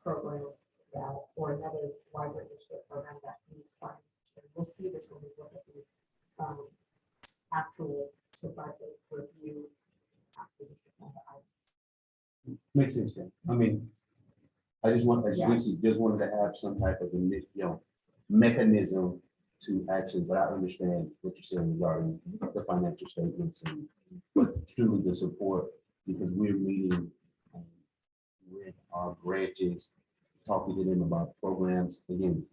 program that, or another library district program that needs funds. And we'll see this when we look at the actual budget review after this agenda item. Makes sense. Yeah. I mean, I just wanted to have some type of mechanism to actually, but I understand what you're saying regarding the financial statements and but truly the support, because we're meeting with our branches, talking to them about programs. Again,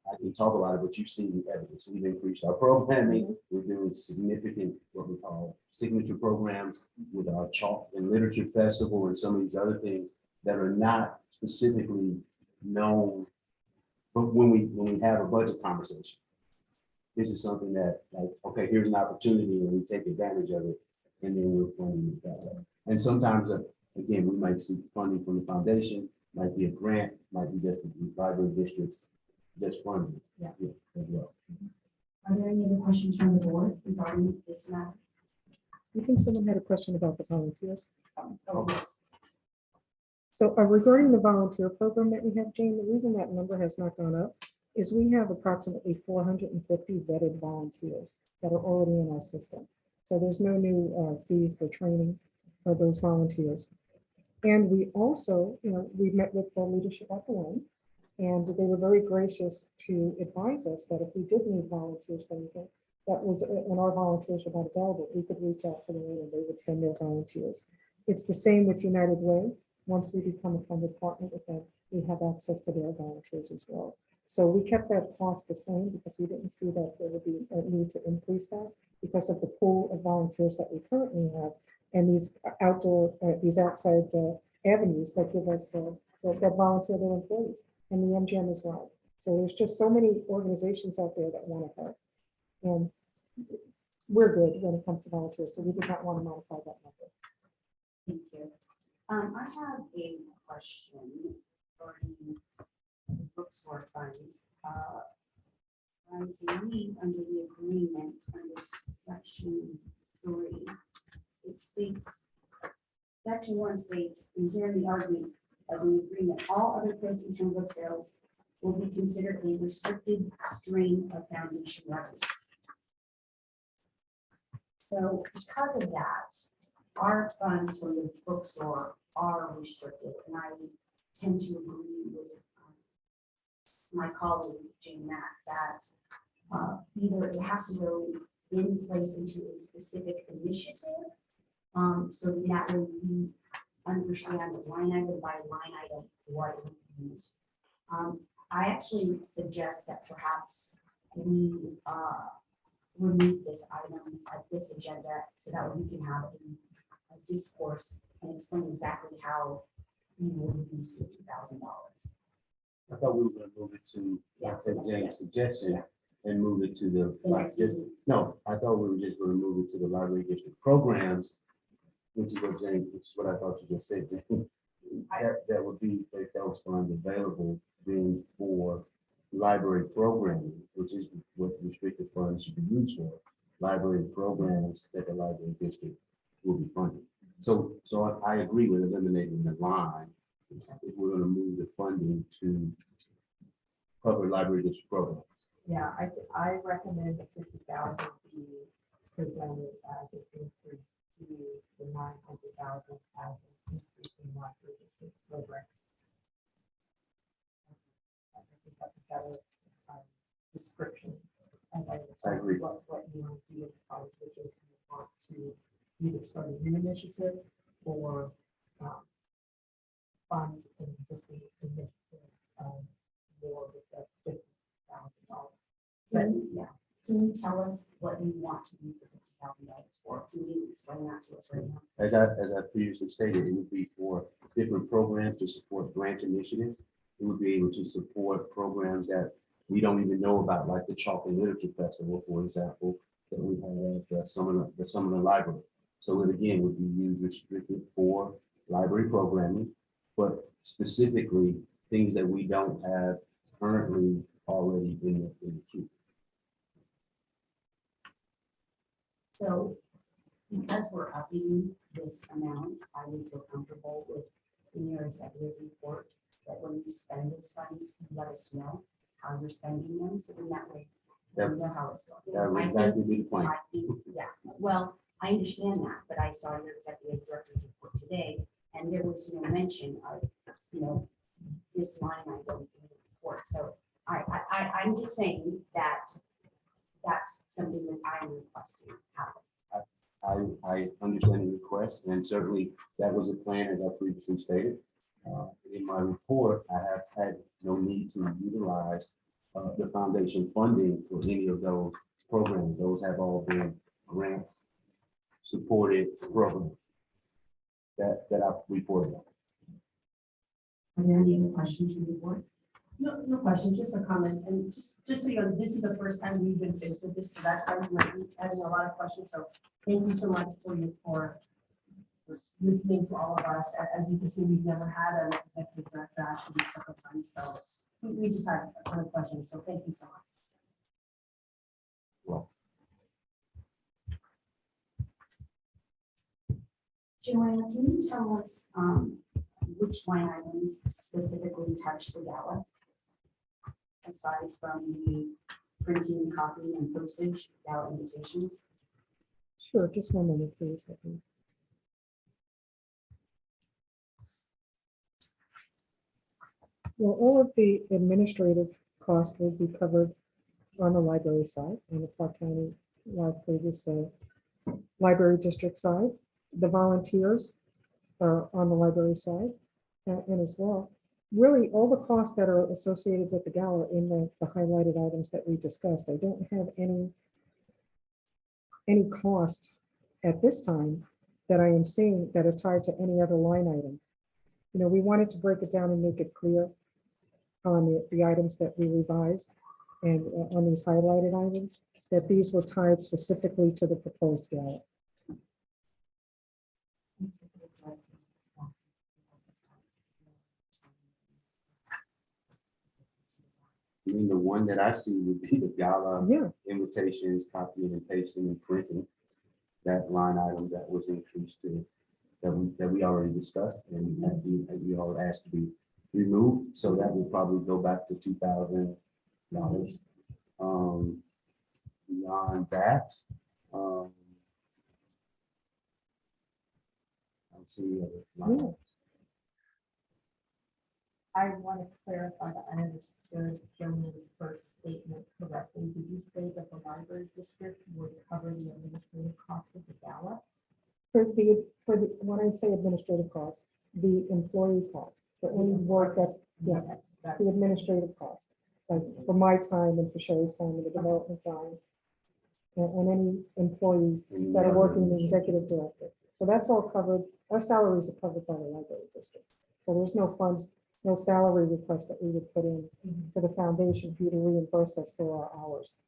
I can talk about it, but you've seen the evidence. We've increased our programming. We're doing significant, what we call signature programs with our chalk and literature festival and some of these other things that are not specifically known. But when we have a budget conversation, this is something that, like, okay, here's an opportunity and we take advantage of it, and then we're funding it that way. And sometimes, again, we might seek funding from the foundation, might be a grant, might be just the library districts just funds it. Yeah. As well. Are there any other questions from the board regarding this matter? I think someone had a question about the volunteers. Oh, yes. So regarding the volunteer program that we have, Jane, the reason that number has not gone up is we have approximately 450 vetted volunteers that are already in our system. So there's no new fees for training for those volunteers. And we also, we met with the leadership at the one, and they were very gracious to advise us that if we did need volunteers for anything, that was, when our volunteers were not available, we could reach out to them and they would send their volunteers. It's the same with United Way. Once we become a funded partner with them, we have access to their volunteers as well. So we kept that cost the same because we didn't see that there would be a need to increase that because of the pool of volunteers that we currently have and these outdoor, these outside avenues that give us that volunteer their employees and the MGM as well. So there's just so many organizations out there that want to help. And we're good when it comes to volunteers, so we did not want to modify that number. Thank you. I have a question regarding bookstore funds. I believe under the agreement, under section 3, it states, section 1 states, in here in the argument of the agreement, all other proceeds from book sales will be considered a restricted stream of foundation revenue. So because of that, our funds from the bookstore are restricted, and I tend to agree with my colleague Jane Mack that either it has to go in place into a specific initiative, so that way we understand line item by line item what we use. I actually suggest that perhaps we remove this item at this agenda so that we can have a discourse and explain exactly how we will use $50,000. I thought we were gonna move it to, take Jane's suggestion and move it to the, no, I thought we were just gonna move it to the library district programs, which is what Jane, which is what I thought you just said. That would be, if those funds available then for library programming, which is what restricted funds should be used for, library programs that the library district will be funding. So I agree with eliminating the line if we're gonna move the funding to cover library district programs. Yeah, I recommend the 50,000 be presented as an increase to the 900,000 as an increase in library district programs. I think that's a better description as I agree. what you want to do with the funds, which is you want to either start a new initiative or fund an existing initiative more with that $50,000. But yeah, can you tell us what you want to use the $50,000 for? Can you explain that to us right now? As I previously stated, it would be for different programs to support branch initiatives. It would be able to support programs that we don't even know about, like the Chalk and Literature Festival, for example, that we have at the Summer Library. So it again would be used restricted for library programming, but specifically things that we don't have currently already in the queue. So because we're upping this amount, I would feel comfortable with in your executive report that when you spend those funds, you let us know how you're spending them. So in that way, we know how it's going. That would I exactly think- be the point. I think, yeah, well, I understand that, but I saw your executive director's report today, and there was no mention of, this line item in the report. So I'm just saying that that's something that I'm requesting happen. I understand the request, and certainly that was a plan as I previously stated. In my report, I have had no need to utilize the foundation funding for any of those programs. Those have all been grant supported programs that I've reported on. Are there any other questions from the board? No question, just a comment, and just so you know, this is the first time we've been faced with this, so that's why we're having a lot of questions, so thank you so much for listening to all of us. As you can see, we've never had an executive director ask these type of things, so we just had a ton of questions, so thank you so much. well. Joanna, can you tell us which line items specifically touch the gala? Aside from the printing, copy, and postage, gala invitations? Sure, just one minute, please. Well, all of the administrative costs will be covered on the library side, on the Clark County Las Vegas Library District side. The volunteers are on the library side and as well. Really, all the costs that are associated with the gala in the highlighted items that we discussed. I don't have any cost at this time that I am seeing that are tied to any other line item. You know, we wanted to break it down and make it clear on the items that we revised and on these highlighted items, that these were tied specifically to the proposed gala. I mean, the one that I see would be the gala Yeah, invitations, copying and pasting and printing. That line item that was increased to, that we already discussed and that we all asked to be removed. So that would probably go back to $2,000. Beyond that, I'm seeing other line yeah. items. I want to clarify that I understood Joan's first statement correctly. Did you say that the library district would cover the administrative costs of the gala? When I say administrative costs, the employee cost, for any work that's, yeah, the administrative cost. Like for my time and for Sherry's time and the development time. And any employees that are working the executive director. So that's all covered. Our salaries are covered by the library district. So there's no funds, no salary request that we would put in for the foundation for you to reimburse us for our hours.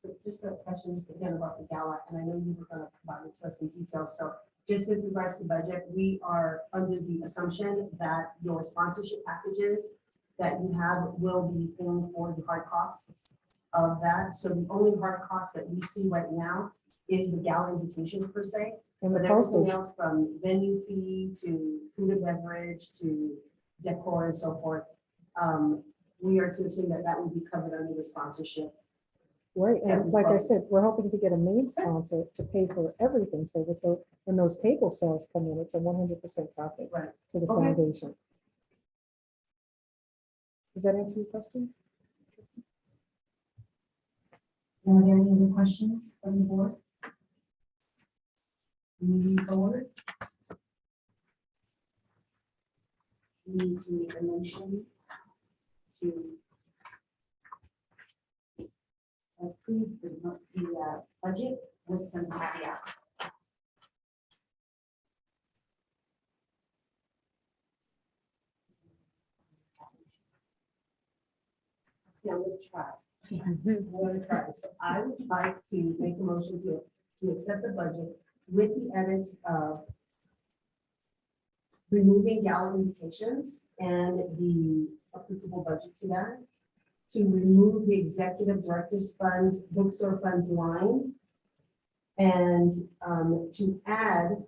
So just a question, just again about the gala, and I know you were gonna provide us some details, so just with regards to budget, we are under the assumption that your sponsorship packages that you have will be paying for the hard costs of that. So the only hard cost that we see right now is the gala invitations per se. And the But everything postage, else from venue fee to food and beverage to decor and so forth, we are to assume that that will be covered under the sponsorship. right, that and we like I promised. said, we're hoping to get a main sponsor to pay for everything, so that when those table sales come in, it's a 100% profit Right. to the Okay. foundation. Does that answer your question? Are there any other questions from the board? Moving forward. We need to make a motion to approve the budget with some caveats. Yeah, we'll try. We're gonna try. So I would like to make a motion to accept the budget with the edits of removing gala invitations and the applicable budget to that, to remove the executive director's funds, bookstore funds line, and to add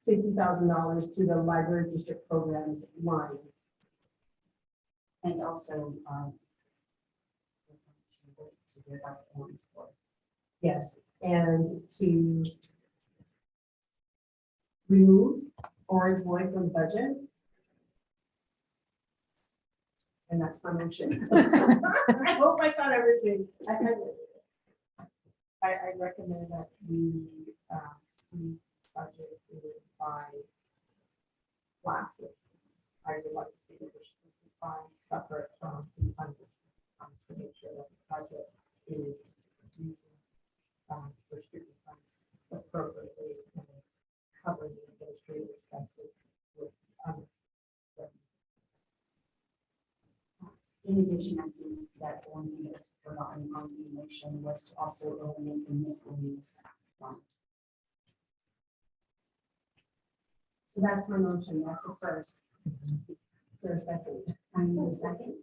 $50,000 to the library district programs line. And also, to hear about the Orange Board. Yes, and to remove Orange Boy from the budget. And that's my motion. I hope I got everything. I recommend that we see budget by classes. I would like to see the district defined separate from the funding. To make sure that the budget is using restricted funds appropriately and covering the administrative expenses with other revenues. In addition, I think that one thing that's forgotten on the motion was to also eliminate the miscellaneous fund. So that's my motion. That's a first. For a second. I need a second.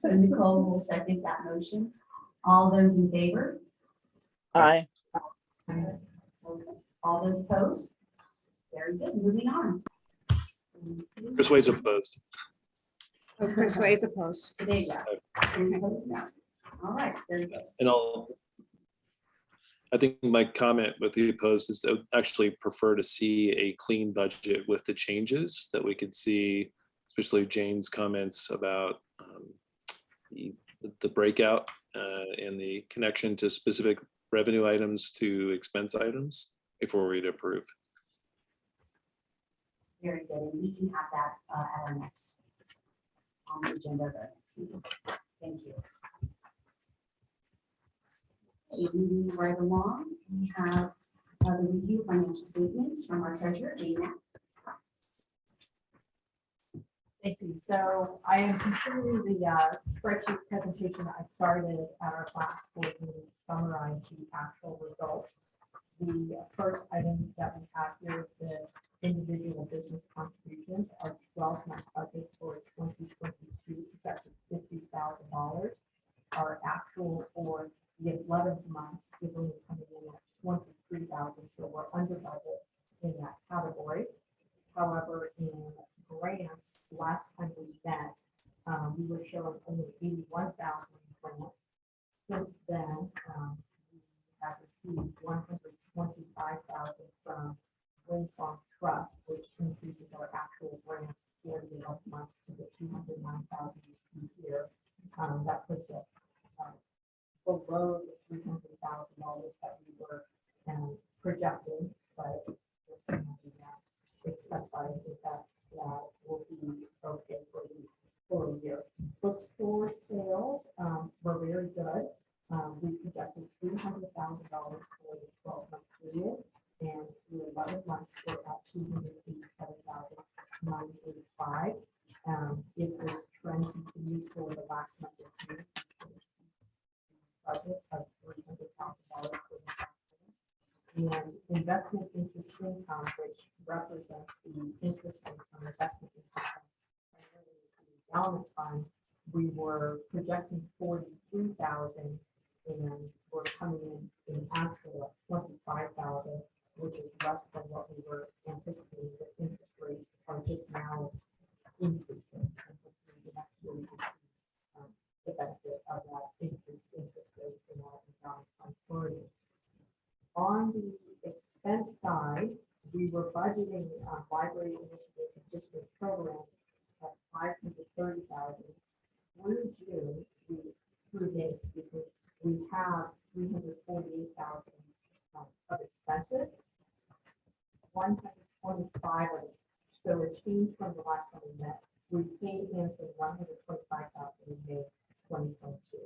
So Nicole will second that motion. All those in favor? Aye. All those opposed? Very good, moving on. Chris Wade's opposed. Oh, Chris Way is opposed. Today, yeah. Any opposed? No. All right, very good. And I think my comment with the opposed is I would actually prefer to see a clean budget with the changes that we could see, especially Jane's comments about the breakout and the connection to specific revenue items to expense items before we'd approve. Very good, and we can have that at our next on the agenda of our next meeting. Thank you. Okay, moving right along, we have the review of financial statements from our treasurer, Dana. Thank you. So I am continuing the spreadsheet presentation that I started at our last board meeting to summarize the actual results. The first item that we have here is the individual business contributions. Our 12-month budget for 2022 is at $50,000. Our actual for the 11 months is only coming in at 23,000, so we're under budget in that category. However, in grants, last time we met, we were showing only 81,000 grants. Since then, we have received 125,000 from Winsong Trust, which increases our actual grants for the 11 months to the 209,000 you see here. That puts us below the $300,000 that we were projecting, but we'll see how we expense side of that will be okay for the full year. Bookstore sales were very good. We projected $300,000 for the 12-month period, and through 11 months we're at $287,985. If this trend continues for the last month of June, budget of $300,000 for the and investment interest income, which represents the interest income, investment income, primarily the endowment fund, we were projecting 43,000, and we're coming in actual at 25,000, which is less than what we were anticipating. The interest rates are just now increasing. And hopefully the next year we can see the benefit of that increased interest rate in our endowment fund earnings. On the expense side, we were budgeting library initiatives and district programs at 530,000. Through June, we have 348,000 of expenses. 125 of it. So it changed from the last time we met. We paid Hanson 125,000 in May 2022.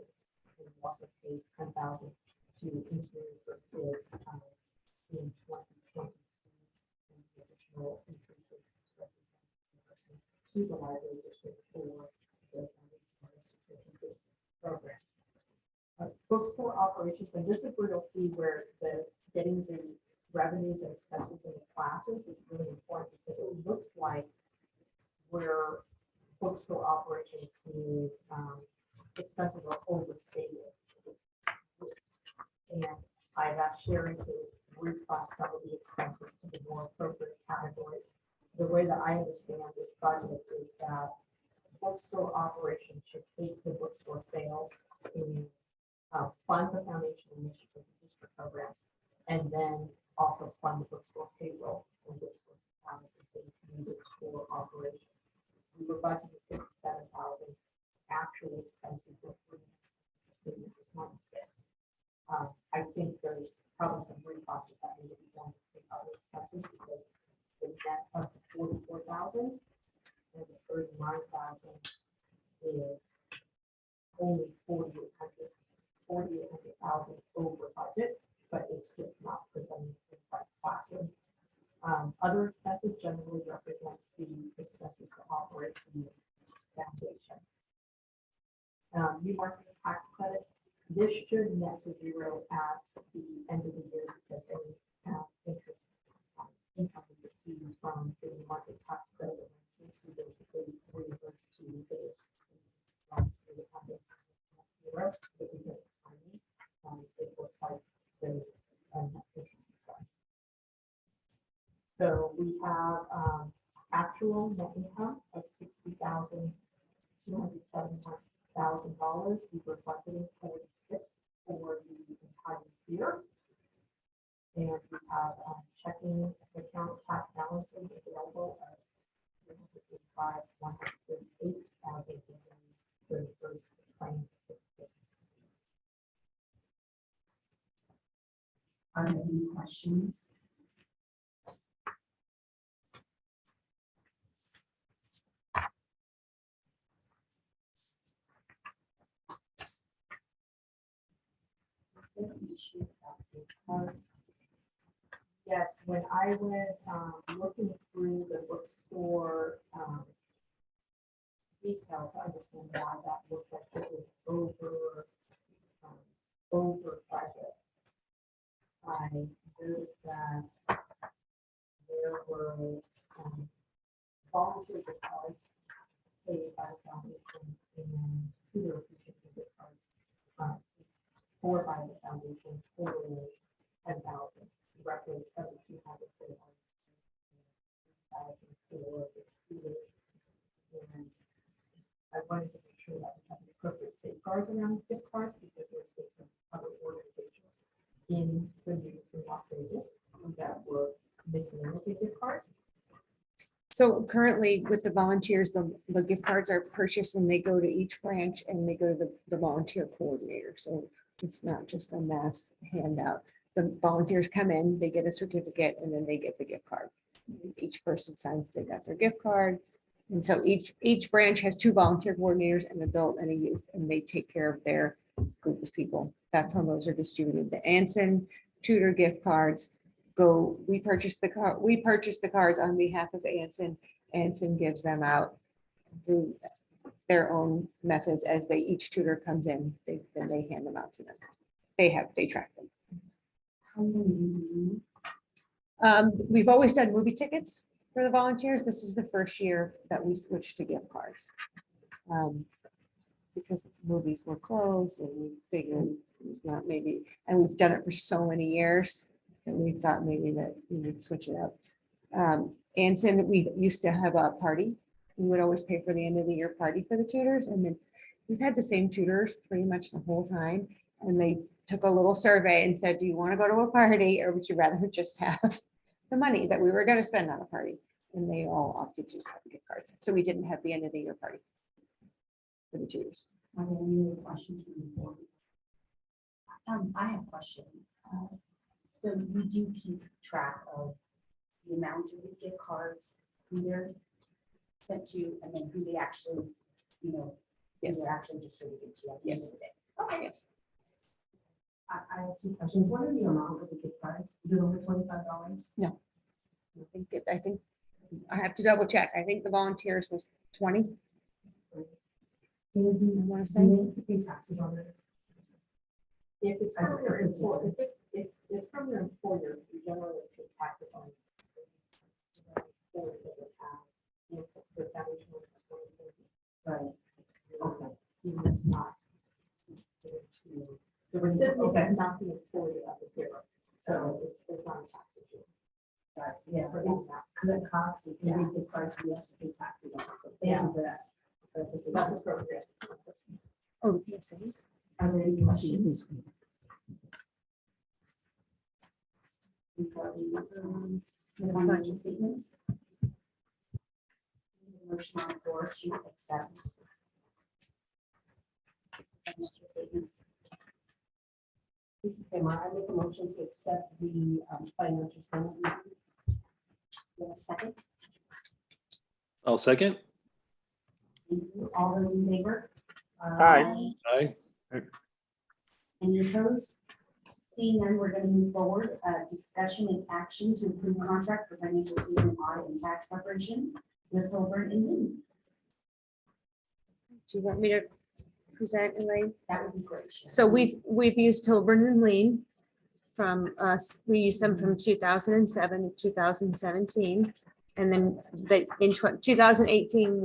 And we also paid 10,000 to Interior for Kids in 2020. And the additional increases represent to the library district for the programs. Bookstore operations, and this is where you'll see where the getting the revenues and expenses in the classes is really important, because it looks like where bookstore operations is expenses are overstated. And I've asked Sherry to reclass some of the expenses to the more appropriate categories. The way that I understand this budget is that bookstore operations should take the bookstore sales and fund the foundation initiatives and district programs, and then also fund the bookstore payroll and bookstore supplies and things needed for operations. We were budgeting 57,000. Actual expenses were 3 statements is 96. I think there's probably some reprocessing that need to be done with other expenses, because the net of the 44,000 and the 39,000 is only 48,000 over budget, but it's just not presented in right classes. Other expenses generally represents the expenses to operate the foundation. New market tax credits. This should net to zero at the end of the year, because any interest income we receive from the market tax credit to basically reimburse to the. Once we have it zero, if we get timing, it looks like there's interest expense. So we have actual net income of $60,271,000. We've reflected in 46 for the entire year. And we have checking account cash balances available of $138,000 for the first claim. Are there any questions? Yes, when I was looking through the bookstore detail to understand why that looked like it was over budget, I noticed that there were volunteer gift cards paid by the foundation and tutor appreciation gift cards for by the foundation totaling 10,000, roughly 1,700 for the 1,000 for the tutors. And I wanted to make sure that we have the appropriate safeguards around gift cards because there's been some other organizations in the news in Las Vegas that were mismanaging gift cards. So currently with the volunteers, the gift cards are purchased and they go to each branch and they go to the volunteer coordinator. So it's not just a mass handout. The volunteers come in, they get a certificate, and then they get the gift card. Each person signs they got their gift card. And so each branch has 2 volunteer coordinators, an adult and a youth, and they take care of their group of people. That's how those are distributed. The Anson tutor gift cards go, we purchase the cards on behalf of Anson. Anson gives them out through their own methods as each tutor comes in, then they hand them out to them. They track them. How many? We've always done movie tickets for the volunteers. This is the first year that we switched to gift cards. Because movies were closed and we figured it's not maybe, and we've done it for so many years that we thought maybe that we would switch it up. Anson, we used to have a party. We would always pay for the end of the year party for the tutors. And then we've had the same tutors pretty much the whole time. And they took a little survey and said, do you want to go to a party or would you rather just have the money that we were going to spend on a party? And they all opted to have gift cards. So we didn't have the end of the year party for the tutors. Are there any other questions from the board? I have a question. So we do keep track of the amount of the gift cards who they're sent to, and then who they actually, who Yes. they're actually distributed to at the end Yes. of the day. Okay. Yes. I have 2 questions. What are the amount of the gift cards? Is it over $25? I think I have to double check. I think the volunteers was 20. Do you want to say? pay taxes on it? If it's As from your if it's employer, yours. if it's from your employer, you generally pay taxes on it. Or it doesn't have, the foundation. Right. Okay. Not. The recipient is not the employee of the payroll, so it's not a tax issue. Right, yeah, For them, that- because at Cox, if you read gift cards, you have to pay taxes on it, so thank you for that. So I think That's appropriate. Oh, the PSAs. Are there any questions? We've got the financial statements. Motion on the floor to accept. Financial statements. This is Tamara. I make a motion to accept the financial statement. Do you have a second? I'll second. Thank you. All those in favor? Aye. Aye. Any opposed? Seeing none, we're going to move forward. Discussion and action to approve contract for financial statement audit and tax preparation with Hilburn and Lee. Do you want me to present, Elaine? That would be great. So we've used Tilburn and Lean from us. We used them from 2007 to 2017. And then in 2018,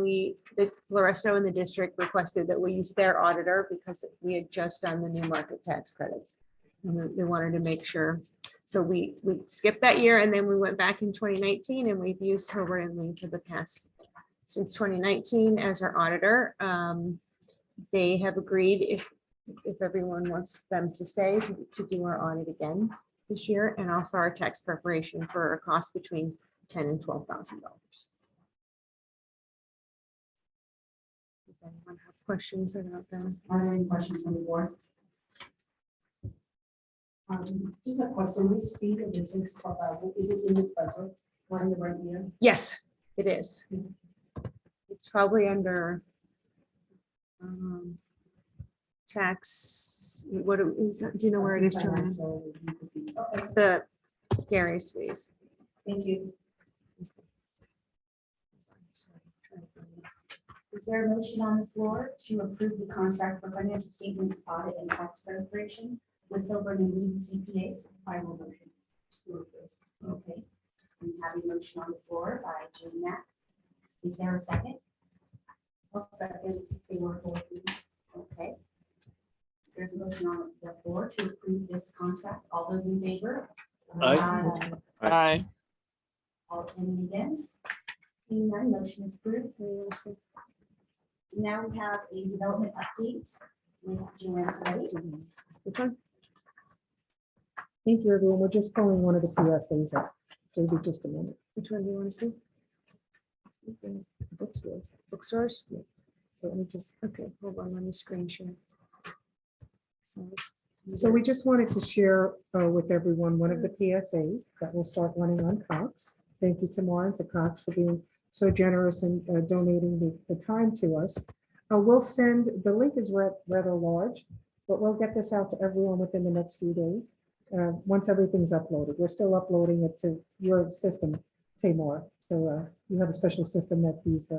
the Floresto and the district requested that we use their auditor because we had just done the new market tax credits. And they wanted to make sure. So we skipped that year and then we went back in 2019 and we've used Hilbert and Lee for the past, since 2019 as our auditor. They have agreed if everyone wants them to stay to do our audit again this year, and also our tax preparation for a cost between $10,000 and $12,000. Does anyone have questions about that? Are there any questions from the board? Just a question, this fee of the 12,000, is it in the budget, or in the right year? Yes, it is. It's probably under tax, what is that? Do you know where it is, Joanna? Okay, The Gary's fees. thank you. Is there a motion on the floor to approve the contract for financial statements audit and tax preparation with Hilbert and Lee CPAs? I will motion to approve. Okay. We have a motion on the floor by Jane Mack. Is there a second? I'll second. Okay. There's a motion on the floor to approve this contract. All those in favor? Aye. Aye. All any against? Seeing none, motion is approved. Now we have a development update with Joanne Slade. Which one? Thank you, everyone. We're just pulling one of the PSAs up. Maybe just a minute. Which one do you want to see? Bookstores. Bookstores? So let me just, Okay, hold on, let me screen share. so we just wanted to share with everyone one of the PSAs that will start running on Cox. Thank you to Maureen, to Cox, for being so generous and donating the time to us. We'll send, the link is rather large, but we'll get this out to everyone within the next few days. Once everything's uploaded, we're still uploading it to your system, Tamar. So you have a special system that these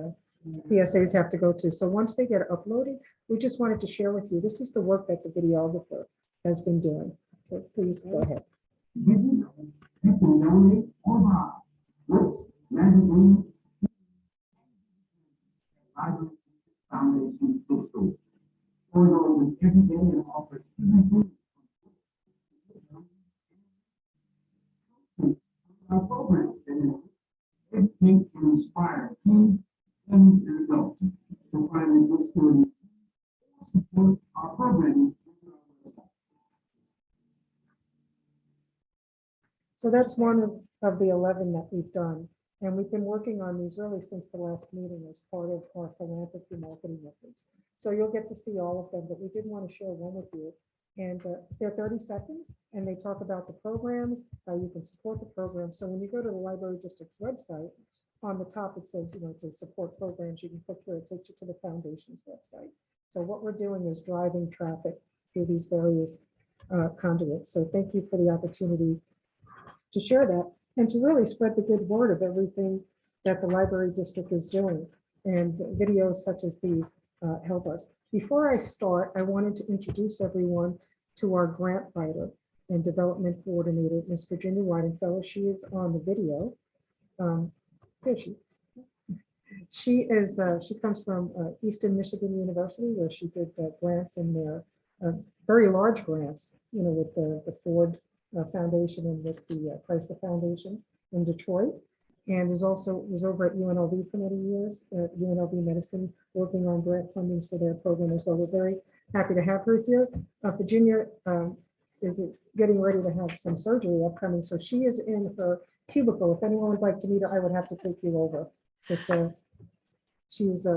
PSAs have to go to. So once they get uploaded, we just wanted to share with you, this is the work that the videographer has been doing. So please go ahead. Foundation bookstore. With every day and offer our program and educate and inspire teens and adults to find a bookstore. Support our programming. So that's one of the 11 that we've done. And we've been working on these really since the last meeting as part of our philanthropy marketing efforts. So you'll get to see all of them, but we did want to share one with you. And they're 30 seconds and they talk about the programs, how you can support the program. So when you go to the library district's website, on the top, it says, to support programs, you can click here, it takes you to the foundation's website. So what we're doing is driving traffic through these various conduits. So thank you for the opportunity to share that and to really spread the good word of everything that the library district is doing. And videos such as these help us. Before I start, I wanted to introduce everyone to our grant writer and development coordinator, Ms. Virginia Weidenfeller. She is on the video. There she is. She comes from Eastern Michigan University, where she did grants in there, very large grants, with the Ford Foundation and with the Chrysler Foundation in Detroit, and was over at UNLV for many years, at UNLV Medicine, working on grant fundings for their program as well. We're very happy to have her here. Virginia is getting ready to have some surgery upcoming, so she is in her cubicle. If anyone would like to meet her, I would have to take you over, because she's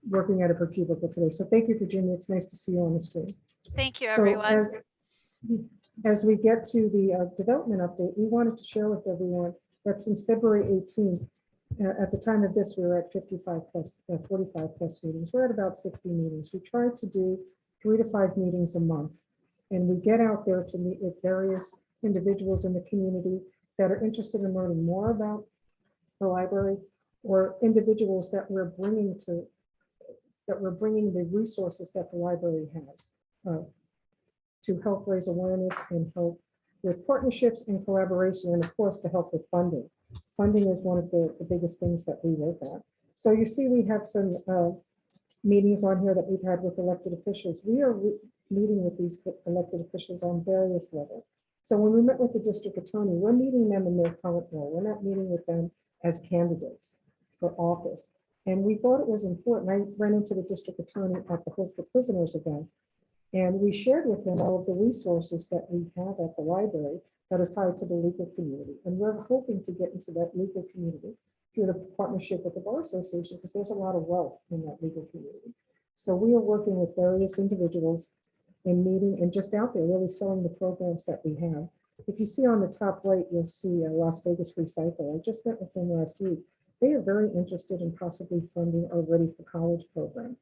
working out of her cubicle today. So thank you, Virginia. It's nice to see you on the screen. Thank you, So everyone. as we get to the development update, we wanted to share with everyone that since February 18th, at the time of this, we were at 45 plus, 45 plus meetings. We're at about 60 meetings. We try to do 3 to 5 meetings a month. And we get out there to meet with various individuals in the community that are interested in learning more about the library, or individuals that we're bringing the resources that the library has to help raise awareness and help with partnerships and collaboration, and of course to help with funding. funding is one of the biggest things that we look at. So you see, we have some meetings on here that we've had with elected officials. We are meeting with these elected officials on various levels. So when we met with the district attorney, we're meeting them in their current role. We're not meeting with them as candidates for office. And we thought it was important. I ran into the district attorney at the Hope for Prisoners event, and we shared with him all of the resources that we have at the library that are tied to the legal community. And we're hoping to get into that legal community through the partnership with the Bar Association, because there's a lot of wealth in that legal community. So we are working with various individuals in meeting and just out there really selling the programs that we have. If you see on the top right, you'll see Las Vegas Recycle. I just met with them last week. They are very interested in possibly funding our Ready for College program.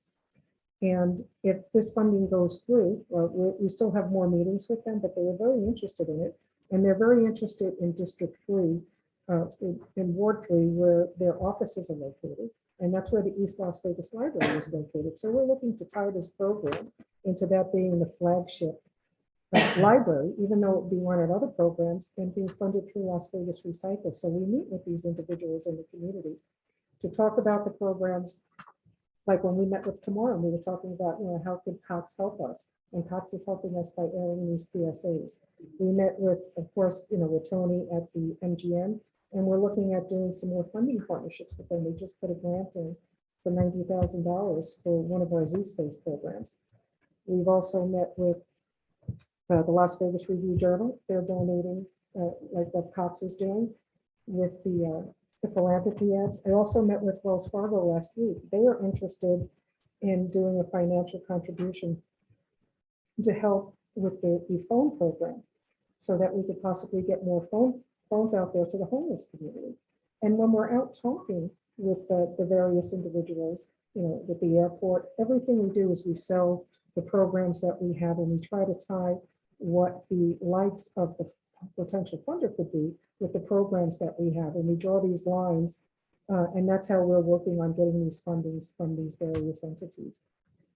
And if this funding goes through, we still have more meetings with them, but they are very interested in it. And they're very interested in District 3, in Ward 3, where their offices are located. And that's where the East Las Vegas Library is located. So we're looking to tie this program into that being the flagship library, even though it would be one of other programs and being funded through Las Vegas Recycle. So we meet with these individuals in the community to talk about the programs. Like when we met with tomorrow, we were talking about, how could COTS help us? And COTS is helping us by airing these PSAs. We met with, of course, with Tony at the MGM, and we're looking at doing some more funding partnerships with them. We just put a grant in for $90,000 for one of our Z-Space programs. We've also met with the Las Vegas Review Journal. They're donating, like what COTS is doing with the philanthropy ads. I also met with Wells Fargo last week. They are interested in doing a financial contribution to help with the phone program so that we could possibly get more phones out there to the homeless community. And when we're out talking with the various individuals, with the airport, everything we do is we sell the programs that we have, and we try to tie what the likes of the potential funder could be with the programs that we have. And we draw these lines, and that's how we're working on getting these fundings from these various entities.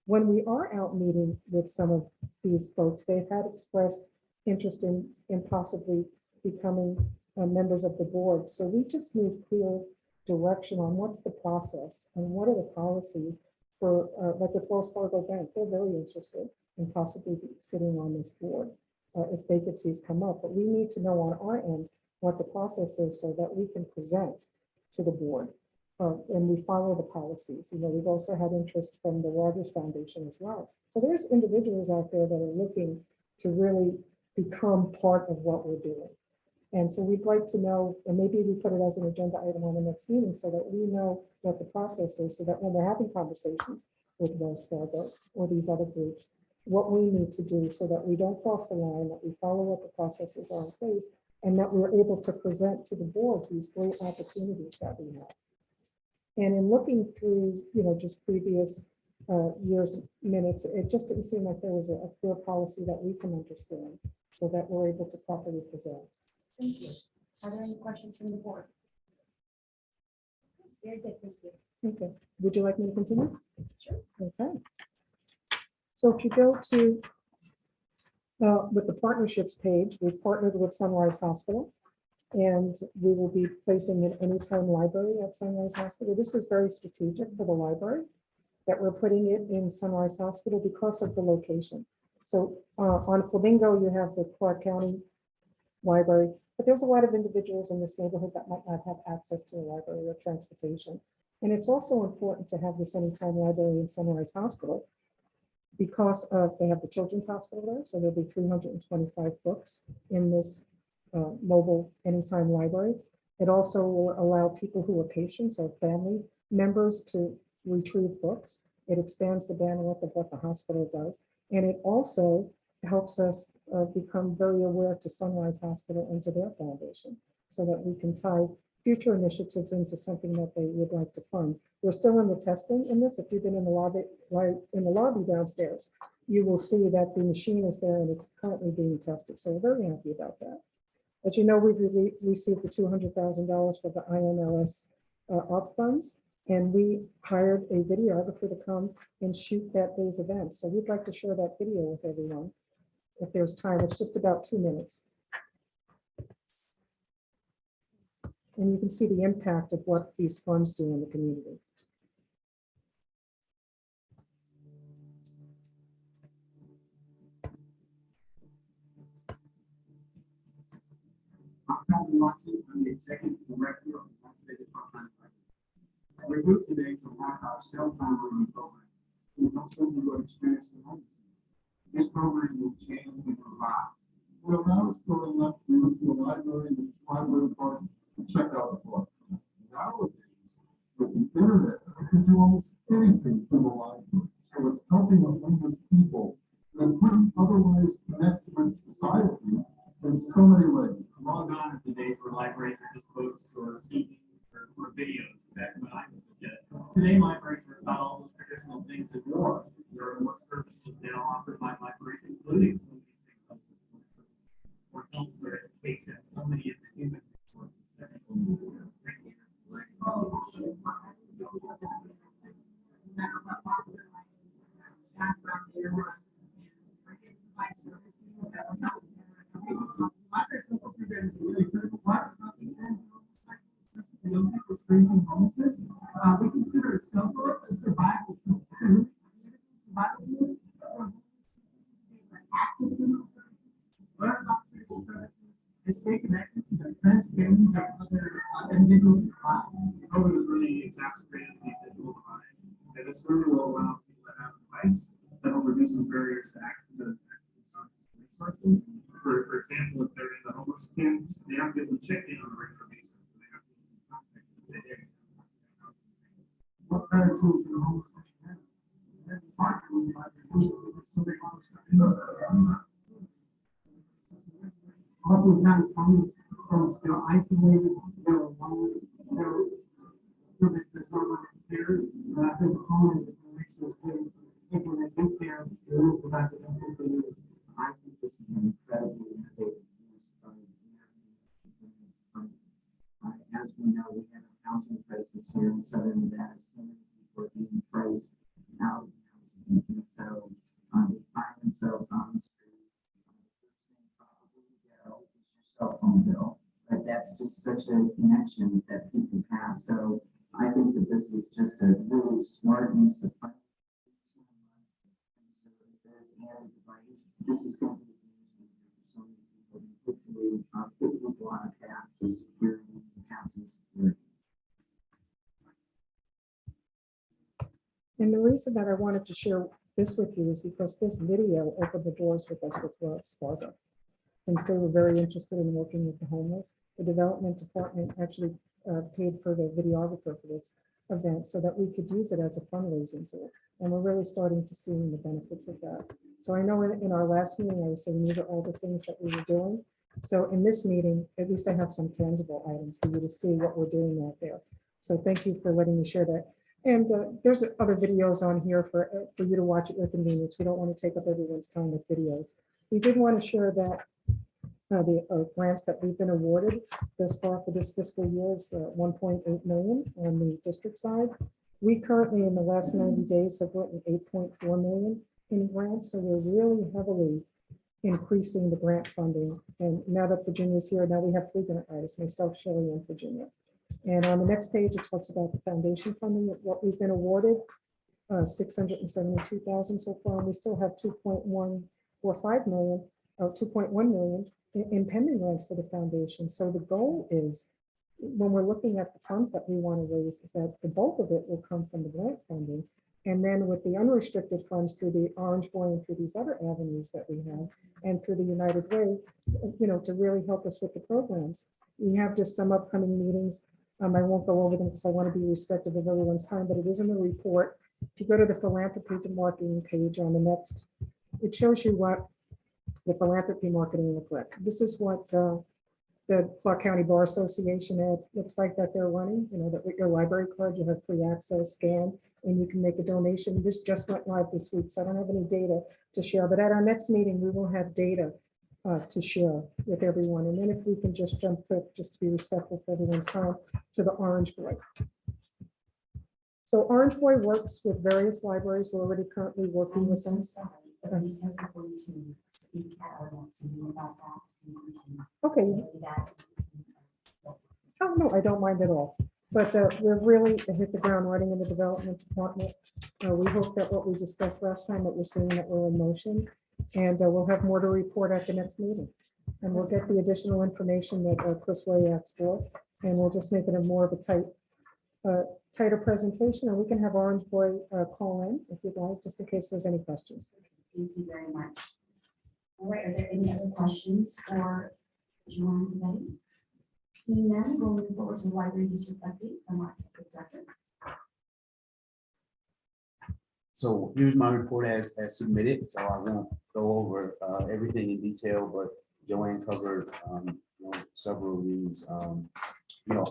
When we are out meeting with some of these folks, they've had expressed interest in possibly becoming members of the board. So we just need clear direction on what's the process and what are the policies for, like with Wells Fargo Bank. They're very interested in possibly sitting on this board if vacancies come up. But we need to know on our end what the process is so that we can present to the board. And we follow the policies. We've also had interest from the Rogers Foundation as well. So there's individuals out there that are looking to really become part of what we're doing. And so we'd like to know, and maybe we put it as an agenda item on the next meeting so that we know what the process is, so that when we're having conversations with Wells Fargo or these other groups, what we need to do so that we don't cross the line, that we follow what the processes are in place, and that we're able to present to the board these great opportunities that we have. And in looking through, just previous years' minutes, it just didn't seem like there was a clear policy that we can understand so that we're able to properly present. Thank you. Are there any questions from the board? Very good, thank you. Okay, would you like me to continue? Sure. Okay. So if you go to, with the partnerships page, we've partnered with Sunrise Hospital, and we will be placing an anytime library at Sunrise Hospital. This was very strategic for the library, that we're putting it in Sunrise Hospital because of the location. So on Flamingo, you have the Clark County Library, but there's a lot of individuals in this neighborhood that might not have access to a library or transportation. And it's also important to have this anytime library in Sunrise Hospital because they have the Children's Hospital there. So there'll be 325 books in this mobile anytime library. It also will allow people who are patients or family members to retrieve books. It expands the bandwidth of what the hospital does. And it also helps us become very aware to Sunrise Hospital and to their foundation so that we can tie future initiatives into something that they would like to fund. We're still in the testing in this. If you've been in the lobby downstairs, you will see that the machine is there and it's currently being tested. So we're very happy about that. As you know, we've received the $200,000 for the INLS ARP funds, and we hired a videographer to come and shoot that day's event. So we'd like to share that video with everyone. If there's time, it's just about 2 minutes. And you can see the impact of what these funds do in the community. I'm Calvin Watson. I'm the executive director of the Pennsylvania Frontline Library. We're here today to launch our cell phone learning program. We know some of you are experiencing homelessness. This program will change people's lives. When I was growing up, we went to a library in the library park to check out the book. Nowadays, with the internet, we can do almost anything from the library. So it's helping the homeless people that wouldn't otherwise connect with society in so many ways. Long gone are the days where libraries are just books or CDs or videos back when I was a kid. Today, libraries are about all those traditional things and more. There are more services now offered by libraries, including so many things like or health or education, so many of the human resources that people need. Experiencing homelessness, we consider it a survival tool. It's a really survival tool. Access to those services, learn about critical services, and stay connected to their friends, families, and other individuals in their lives. COVID has really exacerbated the digital divide, and this really will allow people to have device that will reduce some barriers to access to resources. For example, if they're in the homeless camps, they have to get them checked in on a regular basis. They have to contact and say, hey, What better tool can a homeless person have? That's part of what we like to do. So they want to start oftentimes homeless folks, they're isolated, they're alone, there's no one that cares. But I think home is a resource too. People that do care, they will provide the help they need. I think this is an incredibly innovative use of as we know, we have a housing crisis here in Southern Nevada. So many people are being priced out of housing, and so they find themselves on the street. Probably go is your cell phone bill, but that's just such a connection that people have. So I think that this is just a really smart use of funding. And device. This is going to be so many people, and hopefully put people on a path to security and housing security. And the reason that I wanted to share this with you is because this video opened the doors with us with Wells Fargo. And so we're very interested in working with the homeless. The development department actually paid for the videographer for this event so that we could use it as a fundraising tool. And we're really starting to see the benefits of that. So I know in our last meeting, I was saying these are all the things that we were doing. So in this meeting, at least I have some tangible items for you to see what we're doing out there. So thank you for letting me share that. And there's other videos on here for you to watch at your convenience. We don't want to take up everyone's time with videos. We did want to share that the grants that we've been awarded thus far for this fiscal year is 1.8 million on the district side. We currently, in the last 90 days, have written 8.4 million in grants. So we're really heavily increasing the grant funding. And now that Virginia's here, now we have 3 grant writers, myself, Shelley, and Virginia. And on the next page, it talks about the foundation funding, what we've been awarded, 672,000 so far. And we still have 2.145 million, or 2.1 million in pending grants for the foundation. So the goal is, when we're looking at the funds that we want to raise, is that the bulk of it will come from the grant funding. And then with the unrestricted funds through the Orange Boy and through these other avenues that we have, and through the United Way, to really help us with the programs. We have just some upcoming meetings. I won't go over them because I want to be respectful of everyone's time, but it is in the report. If you go to the philanthropy to marketing page on the next, it shows you what the philanthropy marketing look like. This is what the Clark County Bar Association looks like that they're running. That with your library card, you have free access, scan, and you can make a donation. This just went live this week, so I don't have any data to share. But at our next meeting, we will have data to share with everyone. And then if we can just jump quick, just to be respectful for everyone's time, to the Orange Boy. So Orange Boy works with various libraries. We're already currently working with them. Because we're going to speak at our next meeting about that. Okay. Oh, no, I don't mind at all. But we're really hit the ground running in the development department. We hope that what we discussed last time, that we're seeing that we're in motion. And we'll have more to report at the next meeting. And we'll get the additional information that Chris Way asked for. And we'll just make it a more of a tighter presentation. And we can have Orange Boy call in if you'd like, just in case there's any questions. Thank you very much. All right, are there any other questions for Joanne and Betty? Seeing none, we'll move forward to the library district update from our executive director. So here's my report as submitted, so I won't go over everything in detail, but Joanne covered several of these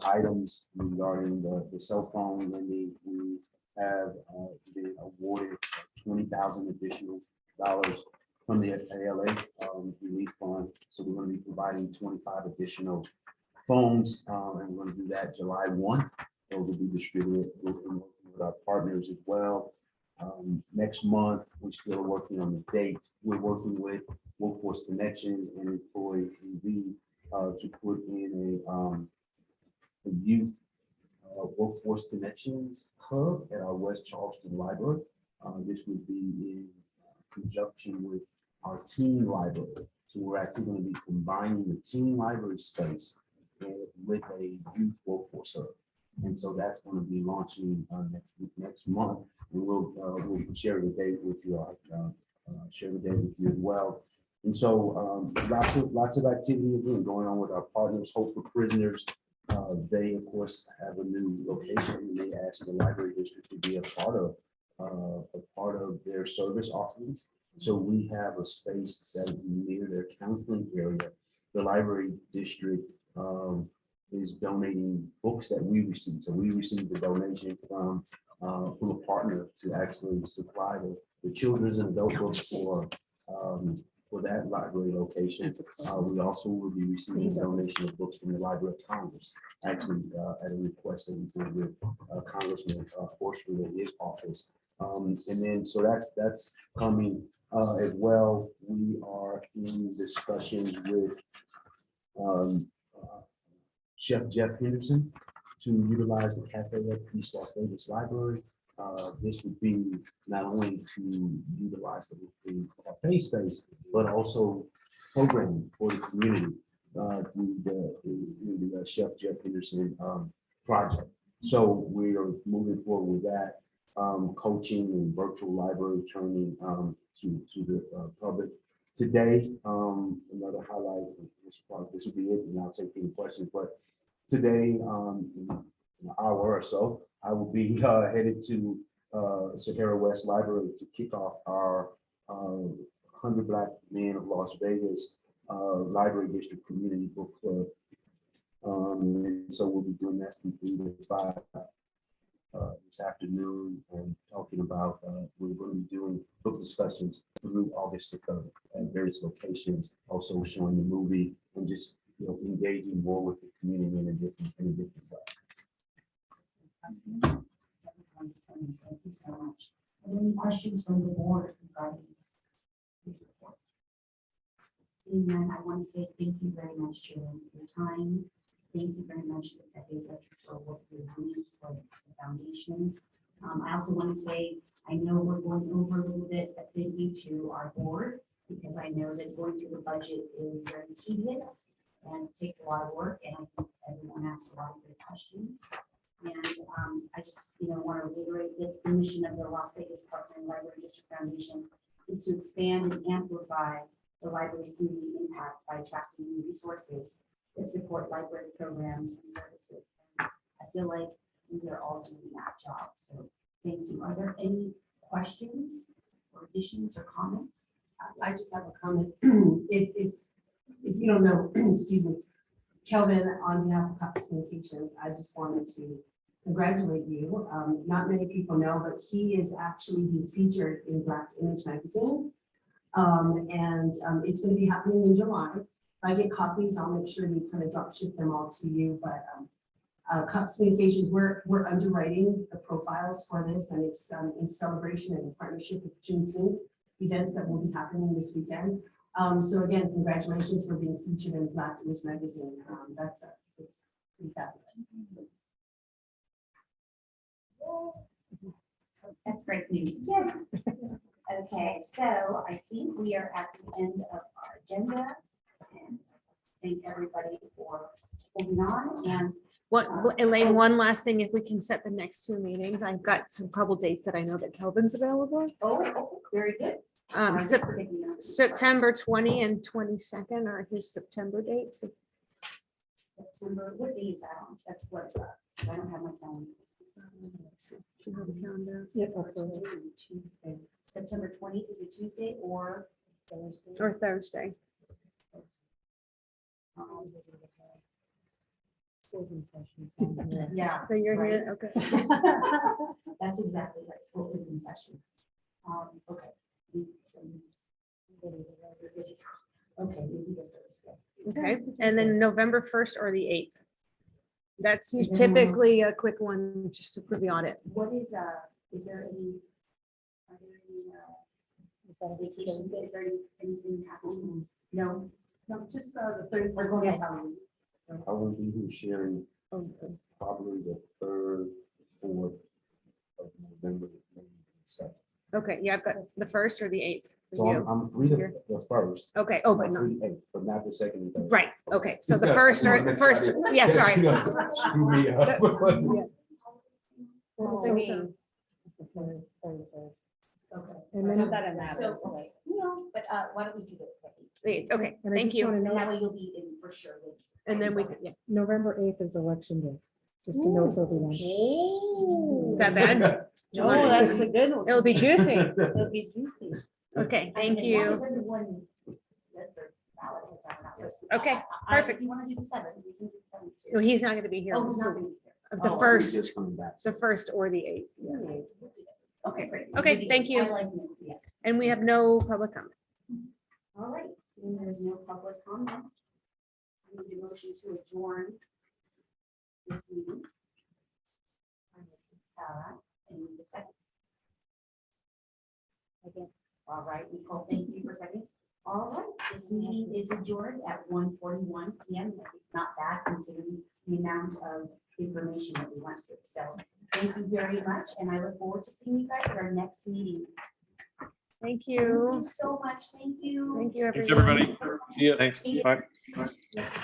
items regarding the cell phone lending. We have been awarded $20,000 additional from the ALA relief fund. So we're going to be providing 25 additional phones, and we're going to do that July 1. Those will be distributed with our partners as well. Next month, we're still working on the date. We're working with Workforce Connections and Employee to put in a youth Workforce Connections hub at our West Charleston Library. This would be in conjunction with our teen library. So we're actually going to be combining the teen library space with a youth workforce hub. And so that's going to be launching next month. And we'll share the date with you. Share the date with you as well. And so lots of activity again going on with our partners. Hope for Prisoners. They of course have a new location, and they asked the library district to be a part of their service offerings. So we have a space that is near their counseling area. The library district is donating books that we received. So we received a donation from a partner to actually supply the children's and adult books for that library location. We also will be receiving a donation of books from the Library of Congress, actually at a request that we did with Congressman Horsley in his office. And then so that's coming as well. We are in discussions with Chef Jeff Henderson to utilize the Cafe at East Las Vegas Library. This would be not only to utilize the cafe space, but also programming for the community through the Chef Jeff Henderson project. So we are moving forward with that, coaching and virtual library training to the public. Today, another highlight, this will be it, and I'll take any questions, but today, in an hour or so, I will be headed to Sahara West Library to kick off our 100 Black Men of Las Vegas Library District Community Book Club. And so we'll be doing that from 3 to 5 this afternoon, and talking about we're going to be doing book discussions through August the 3rd at various locations, also showing the movie and just engaging more with the community in a different way. Thank you so much. Are there any questions from the board regarding this report? Seeing none, I want to say thank you very much, Sharon, for your time. Thank you very much, Executive Director, for what you're doing for the foundation. I also want to say, I know we're going over a little bit, but thank you to our board, because I know that going through the budget is very tedious and takes a lot of work, and I think everyone asked a lot of good questions. And I just want to reiterate that the mission of the Las Vegas Park and Library District Foundation is to expand and amplify the library's community impact by attracting new resources that support library programs and services. And I feel like we are all doing that job. So thank you. Are there any questions or additions or comments? I just have a comment. If you don't know, excuse me, Kelvin, on behalf of Cox Communications, I just wanted to congratulate you. Not many people know, but he is actually being featured in Black Image magazine. It's going to be happening in July. If I get copies, I'll make sure to kind of drop ship them all to you. But Cox Communications, we're underwriting the profiles for this, and it's in celebration and in partnership with Juneteenth events that will be happening this weekend. So again, congratulations for being featured in Black Image magazine. pretty fabulous. That's great news. Okay, so I think we are at the end of our agenda. And thank everybody for holding on and Elaine, one last thing, if we can set the next two meetings, I've got some couple dates that I know that Kelvin's available. oh, very good. September 20 and 22nd are his September dates. September, what day is that on? That's what, I don't have my calendar. Do you have a calendar? Tuesday. September 20th is a Tuesday or Thursday? Or Thursday. Yeah. So you're right. here, okay. That's exactly right. School is in session. Okay. Okay, maybe the Thursday. Okay, and then November 1st or the 8th. That's Is there typically a quick one, just to prove the audit. What is there any? Are there any vacations? Is there anything happening? No, No, just the 31st. we're going Yes. to. I will be here sharing probably the 3rd, 4th of November. maybe the 2nd. Okay, yeah, I've got the 1st or the 8th. for So you. I'm free the 1st. Okay, oh, I'm but no, free the 8th, but not the 2nd and 3rd. right, okay, so the Yeah, first I wanna or make sure I didn't- yeah, sorry. You know, screw me up. Okay. And then- So that matters. So, okay, no, but why don't we do the Okay, And I thank just you. wanna And know, that way you'll be in for sure. And then we could, yeah. November 8th is election day, just to know for everyone. Is that bad? No, that's a good one. It'll be juicy. It'll be juicy. Okay, thank As long you. as everyone lists their ballots, if that's not this. Okay, perfect. If you want to do the 7th, we can do the 7th too. No, he's not gonna be here. Oh, he's not so gonna be here. The Oh, He's first, just coming back. the 1st or the 8th. Okay, great. Okay, thank you. I like it, yes. And we have no public comment. All right, seeing there's no public comment. I need a motion to adjourn this meeting. I need a second. Again. All right, Nicole, thank you for seconding. All right, this meeting is adjourned at 1:41 PM. Not bad considering the amount of information that we went through. So thank you very much, and I look forward to seeing you guys at our next meeting. Thank Thank you you. so much. Thank you. Thank you, Thanks, everyone. everybody. Yeah, thanks. Bye.